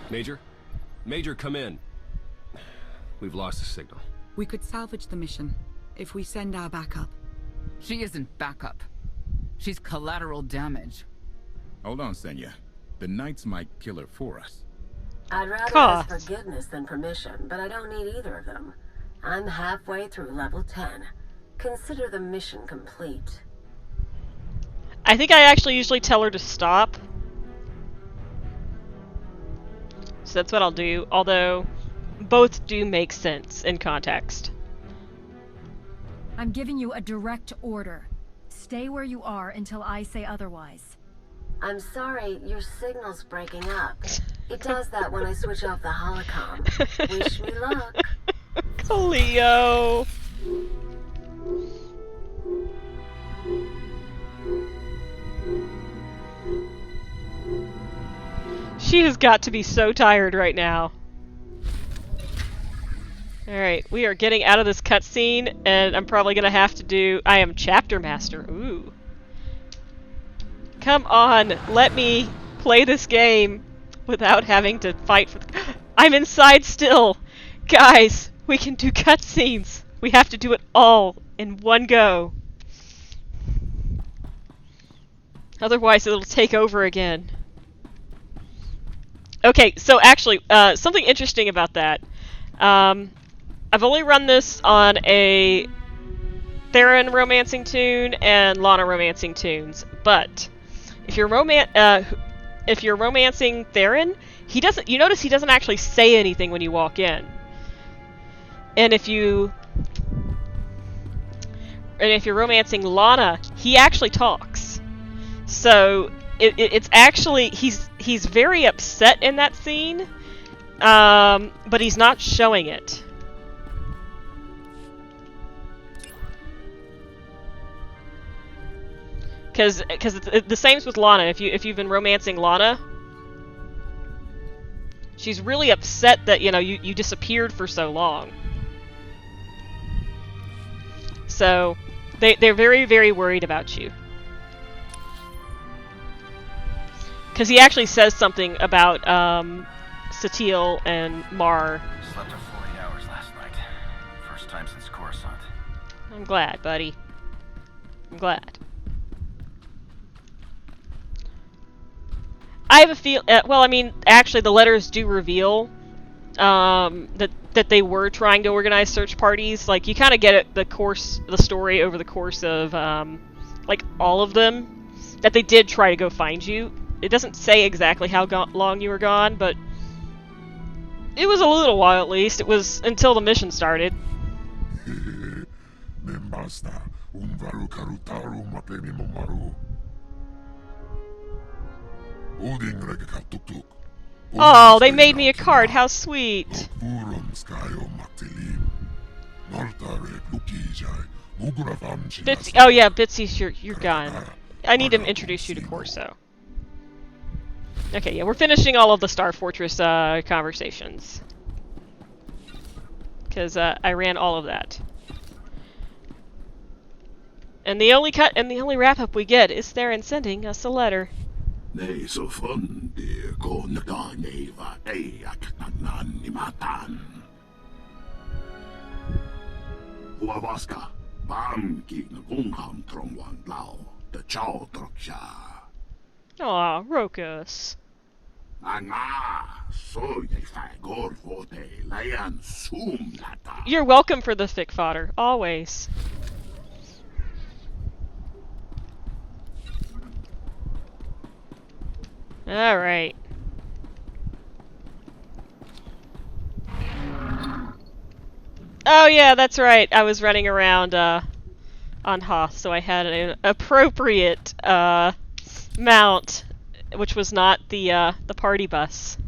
Major? Major, come in. We've lost the signal. We could salvage the mission if we send our backup. She isn't backup. She's collateral damage. Hold on, Senya. The Knights might kill her for us. I'd rather ask forgiveness than permission, but I don't need either of them. I'm halfway through level 10. Consider the mission complete. I think I actually usually tell her to stop. So that's what I'll do, although both do make sense in context. I'm giving you a direct order. Stay where you are until I say otherwise. I'm sorry, your signal's breaking up. It does that when I switch off the holocom. Wish me luck. Cleo! She has got to be so tired right now. Alright, we are getting out of this cutscene, and I'm probably gonna have to do... I am Chapter Master. Ooh. Come on, let me play this game without having to fight for... I'm inside still! Guys, we can do cutscenes! We have to do it all in one go. Otherwise it'll take over again. Okay, so actually, something interesting about that. I've only run this on a Theron romancing toon and Lana romancing toons, but if you're romancing Theron, he doesn't. You notice he doesn't actually say anything when you walk in, and if you're romancing Lana, he actually talks. So it's actually he's very upset in that scene, but he's not showing it. Because the same's with Lana. If you've been romancing Lana, she's really upset that you disappeared for so long. So they're very, very worried about you. Because he actually says something about Satil and Mar. Slept for 40 hours last night. First time since Coruscant. I'm glad, buddy. I'm glad. I have a feel. Well, I mean, actually, the letters do reveal that they were trying to organize search parties. Like, you kind of get it, the story over the course of like all of them, that they did try to go find you. It doesn't say exactly how long you were gone, but it was a little while at least. It was until the mission started. Oh, they made me a card. How sweet. Bitsy, oh yeah, Bitsy, you're gone. I need to introduce you to Corso. Okay, yeah, we're finishing all of the Star Fortress conversations. Because I ran all of that. And the only wrap-up we get is Theron sending us a letter. Aw, Rokus. You're welcome for the thick fodder, always. Alright. Oh yeah, that's right. I was running around on Hoth, so I had an appropriate mount, which was not the party bus.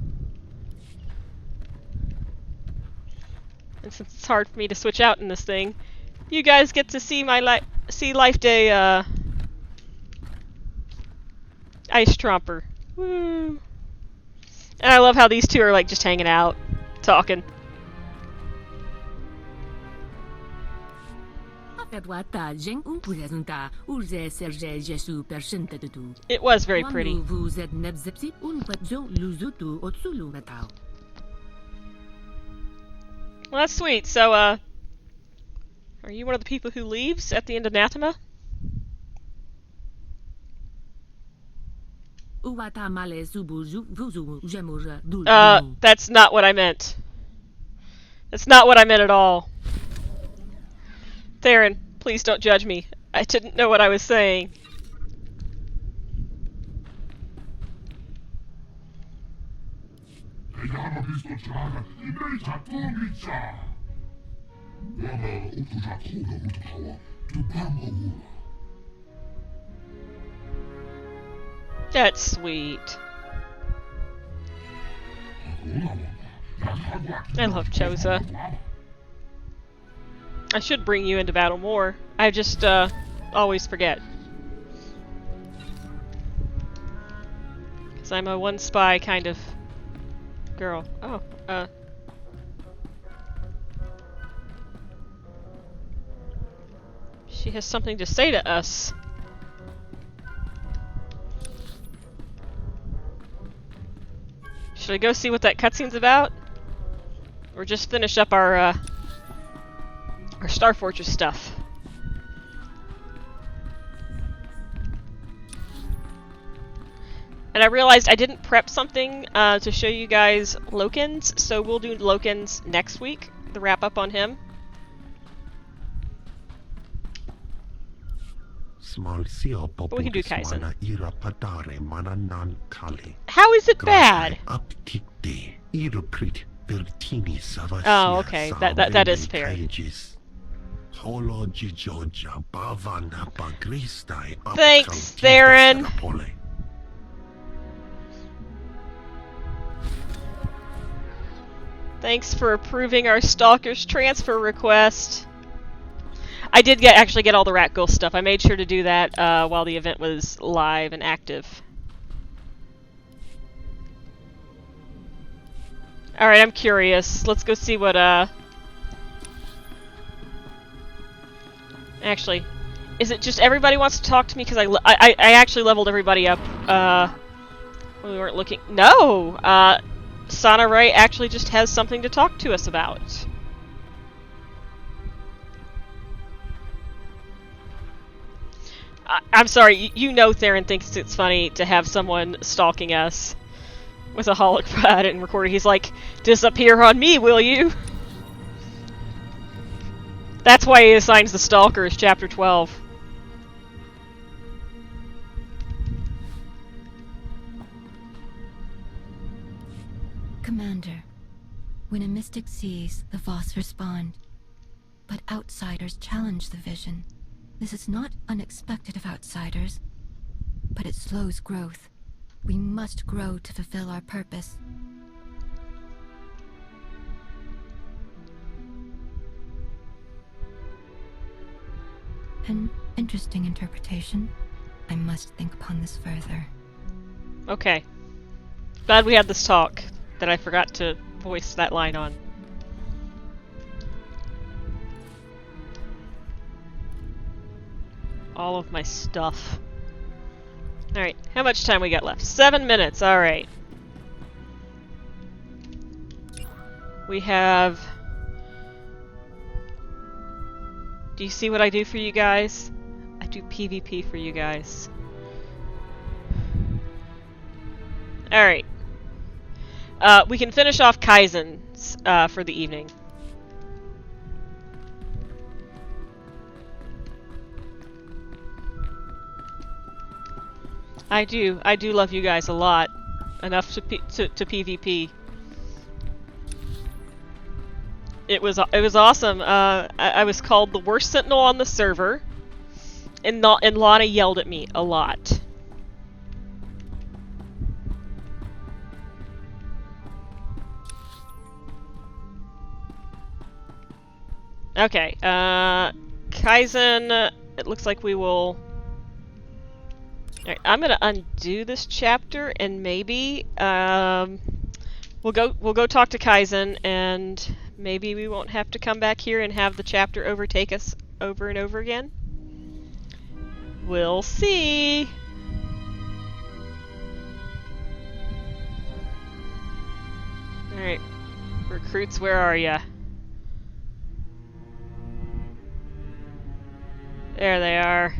And since it's hard for me to switch out in this thing, you guys get to see my Life Day Ice Tromper. Woo! And I love how these two are like just hanging out, talking. It was very pretty. Well, that's sweet. So, are you one of the people who leaves at the end of Anathema? That's not what I meant. That's not what I meant at all. Theron, please don't judge me. I didn't know what I was saying. That's sweet. I love Choza. I should bring you into battle more. I just, always forget. Because I'm a one spy kind of girl. Oh, she has something to say to us. Should I go see what that cutscene's about? Or just finish up our Star Fortress stuff? And I realized I didn't prep something to show you guys Lokins, so we'll do Lokins next week, the wrap up on him. But we can do Kaizen. How is it bad? Oh, okay. That is fair. Thanks, Theron. Thanks for approving our Stalker's transfer request. I did actually get all the Rat Ghoul stuff. I made sure to do that while the event was live and active. Alright, I'm curious. Let's go see what, Actually, is it just everybody wants to talk to me because I actually leveled everybody up, when we weren't looking. No! Sana Ray actually just has something to talk to us about. I'm sorry, you know Theron thinks it's funny to have someone stalking us with a holopod and recorder. He's like, disappear on me, will you? That's why he assigns the Stalkers Chapter 12. Commander, when a mystic sees, the Voss respond. But outsiders challenge the vision. This is not unexpected of outsiders, but it slows growth. We must grow to fulfill our purpose. An interesting interpretation. I must think upon this further. Okay. Glad we had this talk that I forgot to voice that line on. All of my stuff. Alright, how much time we got left? 7 minutes, alright. We have... Do you see what I do for you guys? I do PvP for you guys. Alright. We can finish off Kaizen for the evening. I do love you guys a lot. Enough to PvP. It was awesome. I was called the worst sentinel on the server, and Lana yelled at me a lot. Okay, Kaizen, it looks like we will... Alright, I'm gonna undo this chapter, and maybe, we'll go talk to Kaizen, and maybe we won't have to come back here and have the chapter overtake us over and over again. We'll see! Alright, recruits, where are ya? There they are.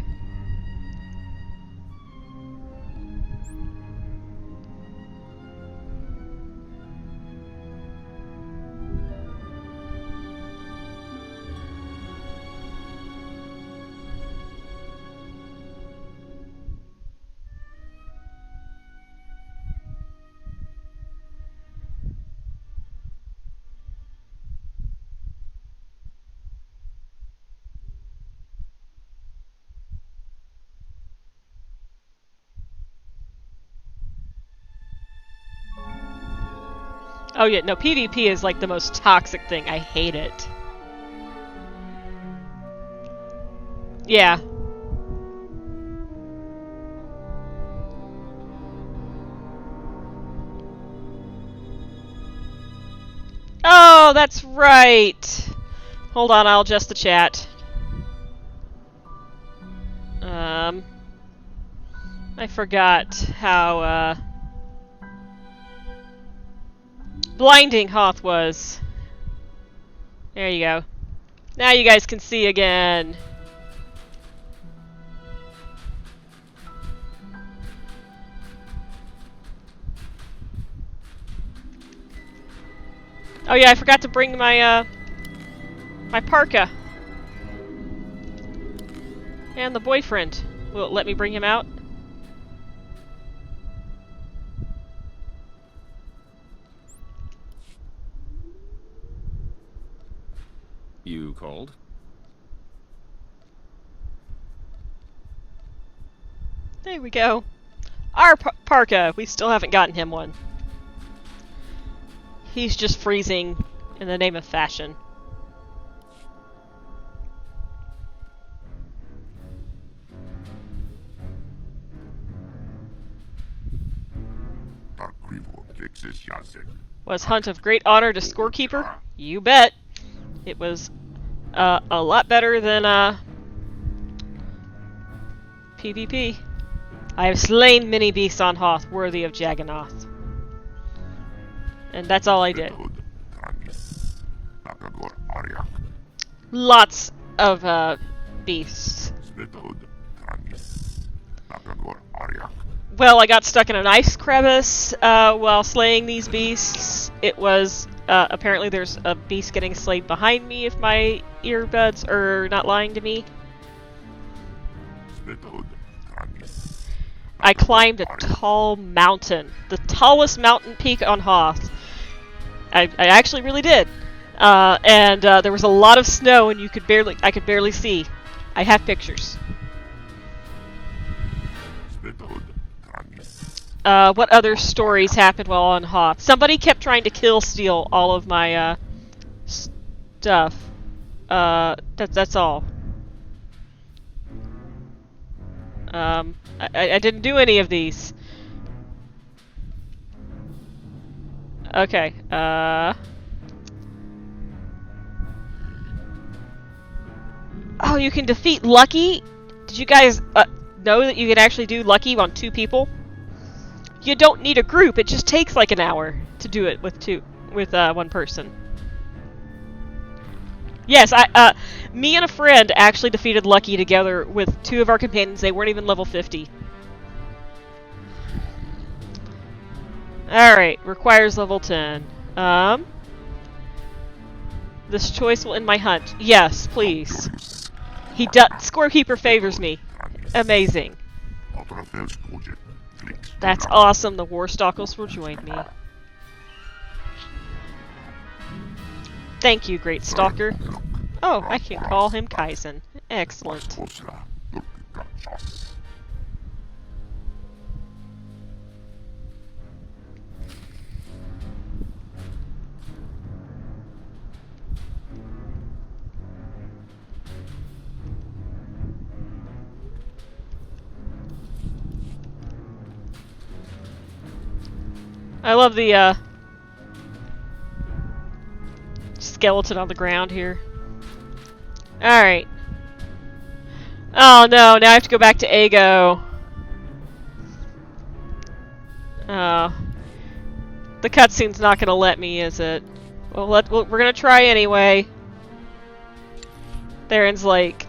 Oh yeah, no, PvP is like the most toxic thing. I hate it. Yeah. Oh, that's right! Hold on, I'll adjust the chat. I forgot how, blinding Hoth was. There you go. Now you guys can see again. Oh yeah, I forgot to bring my my parka. And the boyfriend. Will it let me bring him out? You called? There we go. Our parka. We still haven't gotten him one. He's just freezing in the name of fashion. Was Hunt of great honor to Scorekeeper? You bet. It was a lot better than PvP. I have slain many beasts on Hoth worthy of Jagannath. And that's all I did. Lots of beasts. Well, I got stuck in an ice crevice while slaying these beasts. It was, apparently there's a beast getting slayed behind me if my earbuds are not lying to me. I climbed a tall mountain. The tallest mountain peak on Hoth. I actually really did. And there was a lot of snow and I could barely see. I have pictures. What other stories happened while on Hoth? Somebody kept trying to steal all of my stuff. That's all. I didn't do any of these. Okay, Oh, you can defeat Lucky? Did you guys know that you can actually do Lucky on 2 people? You don't need a group, it just takes like an hour to do it with 1 person. Yes, me and a friend actually defeated Lucky together with 2 of our companions. They weren't even level 50. Alright, requires level 10. This choice will end my hunt. Yes, please. Scorekeeper favors me. Amazing. That's awesome. The Warstalkers will join me. Thank you, Great Stalker. Oh, I can call him Kaizen. Excellent. I love the skeleton on the ground here. Alright. Oh no, now I have to go back to Ago. Oh. The cutscene's not gonna let me, is it? Well, we're gonna try anyway. Theron's like,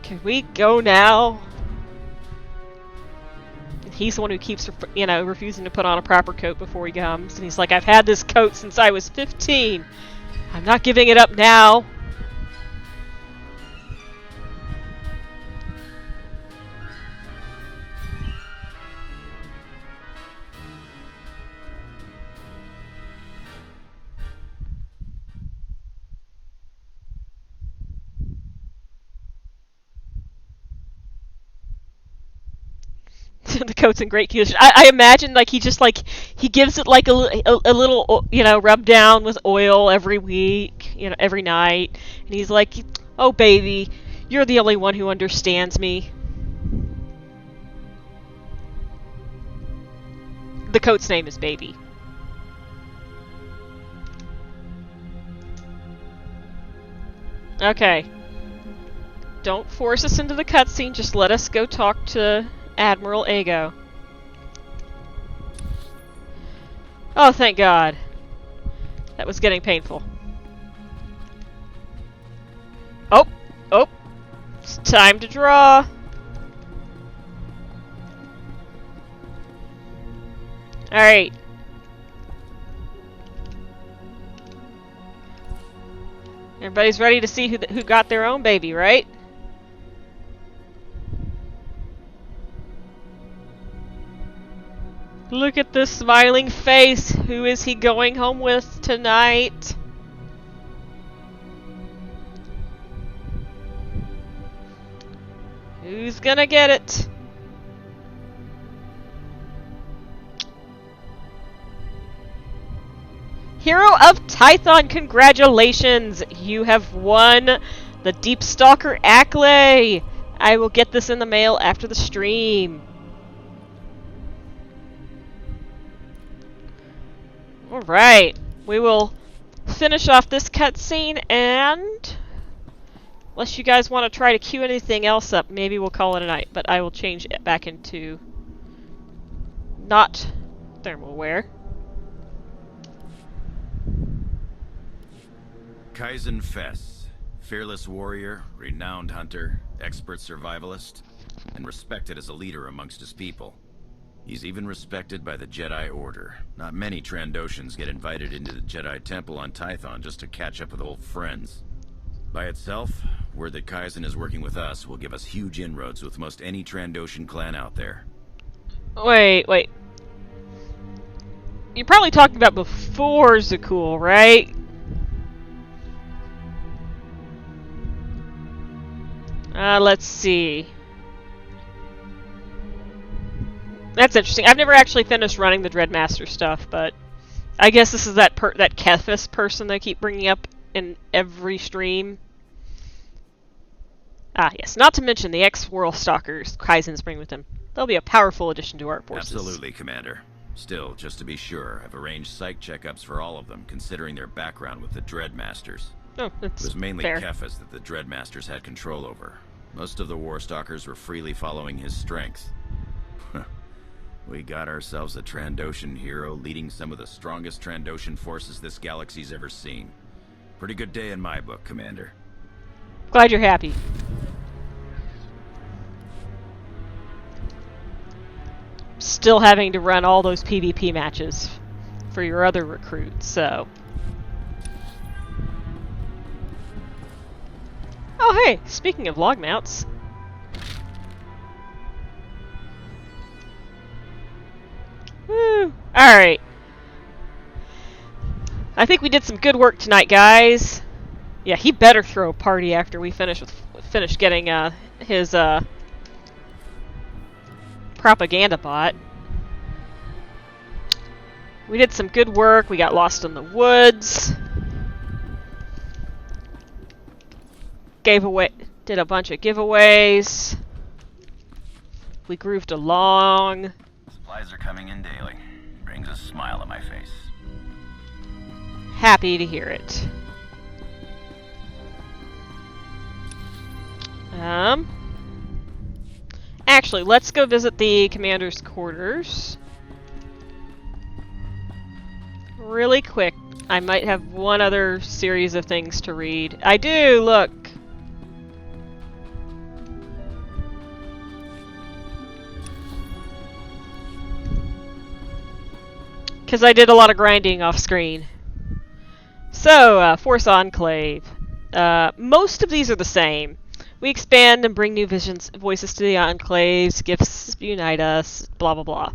can we go now? He's the one who keeps, refusing to put on a proper coat before he comes. And he's like, I've had this coat since I was 15. I'm not giving it up now. The coat's in great condition. I imagine like he just he gives it like a little rub down with oil every week, every night, and he's like, oh baby, you're the only one who understands me. The coat's name is Baby. Okay. Don't force us into the cutscene, just let us go talk to Admiral Ago. Oh, thank God. That was getting painful. Oh! Oh! It's time to draw! Alright. Everybody's ready to see who got their own baby, right? Look at this smiling face. Who is he going home with tonight? Who's gonna get it? Hero of Tython, congratulations! You have won the Deep Stalker Acklay! I will get this in the mail after the stream. Alright, we will finish off this cutscene, and unless you guys want to try to queue anything else up, maybe we'll call it a night, but I will change it back into not thermal wear. Kaizen Fess, fearless warrior, renowned hunter, expert survivalist, and respected as a leader amongst his people. He's even respected by the Jedi Order. Not many Trandoshans get invited into the Jedi Temple on Tython just to catch up with old friends. By itself, word that Kaizen is working with us will give us huge inroads with most any Trandoshan clan out there. Wait. You're probably talking about before Zakuul, right? Let's see. That's interesting. I've never actually finished running the Dreadmaster stuff, but I guess this is that Kethis person they keep bringing up in every stream. Ah, yes. Not to mention the ex-World Stalkers Kaizen's bring with him. They'll be a powerful addition to our forces. Absolutely, Commander. Still, just to be sure, I've arranged psych checkups for all of them, considering their background with the Dreadmasters. Oh, that's It was mainly fair. Kefas that the Dreadmasters had control over. Most of the Warstalkers were freely following his strength. We got ourselves a Trandoshan hero leading some of the strongest Trandoshan forces this galaxy's ever seen. Pretty good day in my book, Commander. Glad you're happy. Still having to run all those PvP matches for your other recruits, so... Oh hey, speaking of log mounts... Woo! Alright. I think we did some good work tonight, guys. Yeah, he better throw a party after we finish getting his propaganda bot. We did some good work. We got lost in the woods. Did a bunch of giveaways. We grooved along. Supplies are coming in daily. Brings a smile on my face. Happy to hear it. Actually, let's go visit the commander's quarters. Really quick. I might have one other series of things to read. I do, look! Because I did a lot of grinding off screen. So, Force Enclave. Most of these are the same. We expand and bring new voices to the Enclaves, gifts unite us, blah blah blah.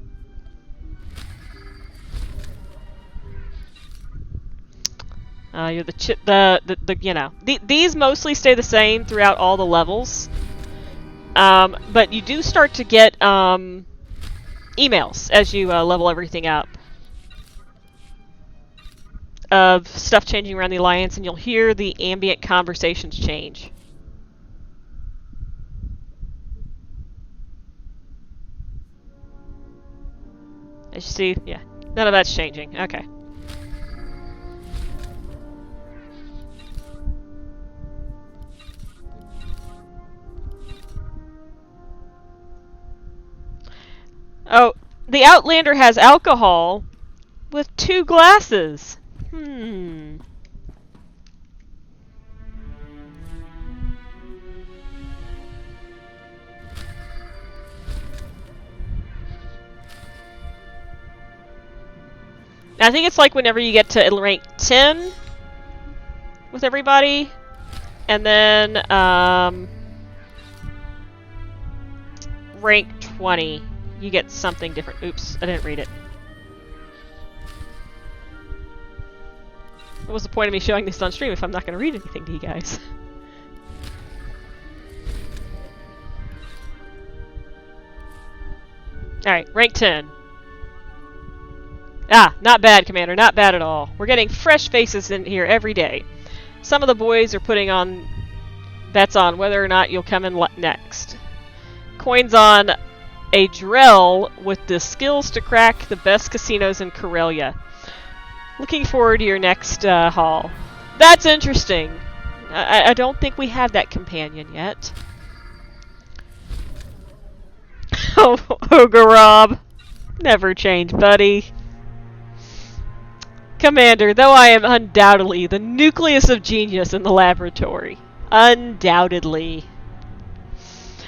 You're these mostly stay the same throughout all the levels. But you do start to get emails as you level everything up. Of stuff changing around the Alliance, and you'll hear the ambient conversations change. As you see, yeah, none of that's changing. Okay. Oh, the Outlander has alcohol with 2 glasses. I think it's like whenever you get to rank 10 with everybody, and then rank 20, you get something different. Oops, I didn't read it. What was the point of me showing this on stream if I'm not going to read anything to you guys? Alright, rank 10. Ah, not bad, Commander, not bad at all. We're getting fresh faces in here every day. Some of the boys are putting on bets on whether or not you'll come in next. Coins on a Drell with the skills to crack the best casinos in Corellia. Looking forward to your next haul. That's interesting. I don't think we have that companion yet. Oh, Ogorob. Never change, buddy. Commander, though I am undoubtedly the nucleus of genius in the laboratory. Undoubtedly.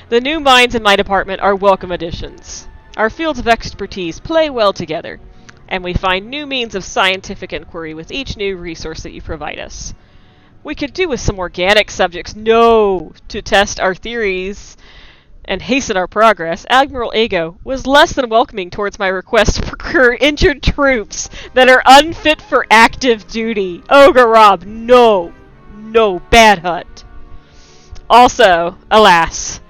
The new minds in my department are welcome additions. Our fields of expertise play well together, and we find new means of scientific inquiry with each new resource that you provide us. We could do with some organic subjects, to test our theories and hasten our progress. Admiral Ago was less than welcoming towards my request to procure injured troops that are unfit for active duty. Ogorob, no, bad hut. Also, alas,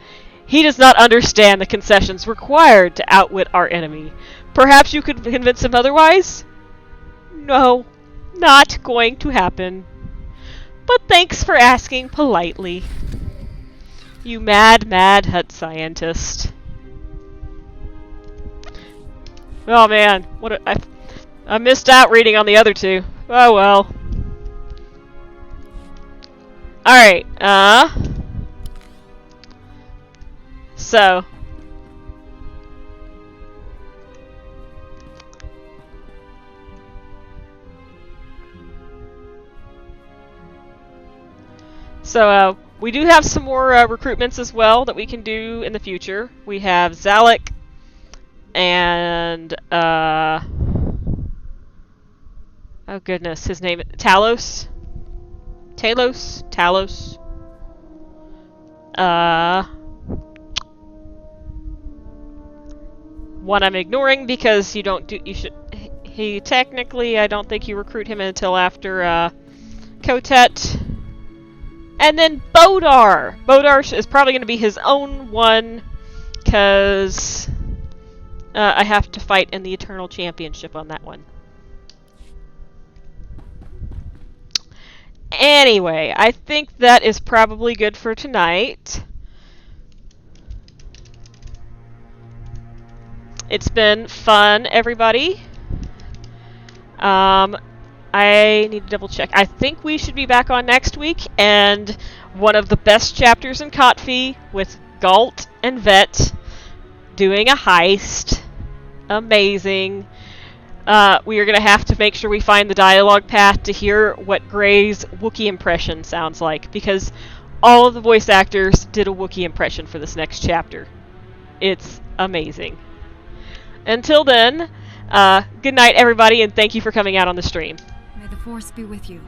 he does not understand the concessions required to outwit our enemy. Perhaps you could convince him otherwise? No, not going to happen. But thanks for asking politely. You mad hut scientist. Oh man, I missed out reading on the other two. Oh well. Alright, So. We do have some more recruitments as well that we can do in the future. We have Zalek and, oh goodness, his name, Talos. One I'm ignoring because he technically, I don't think you recruit him until after, Kotet. And then Bodar! Bodar is probably going to be his own one, because I have to fight in the Eternal Championship on that one. Anyway, I think that is probably good for tonight. It's been fun, everybody. I need to double check. I think we should be back on next week, and one of the best chapters in Kotfi with Galt and Vet doing a heist. Amazing. We are going to have to make sure we find the dialogue path to hear what Gray's Wookiee impression sounds like, because all of the voice actors did a Wookiee impression for this next chapter. It's amazing. Until then, good night, everybody, and thank you for coming out on the stream. May the Force be with you.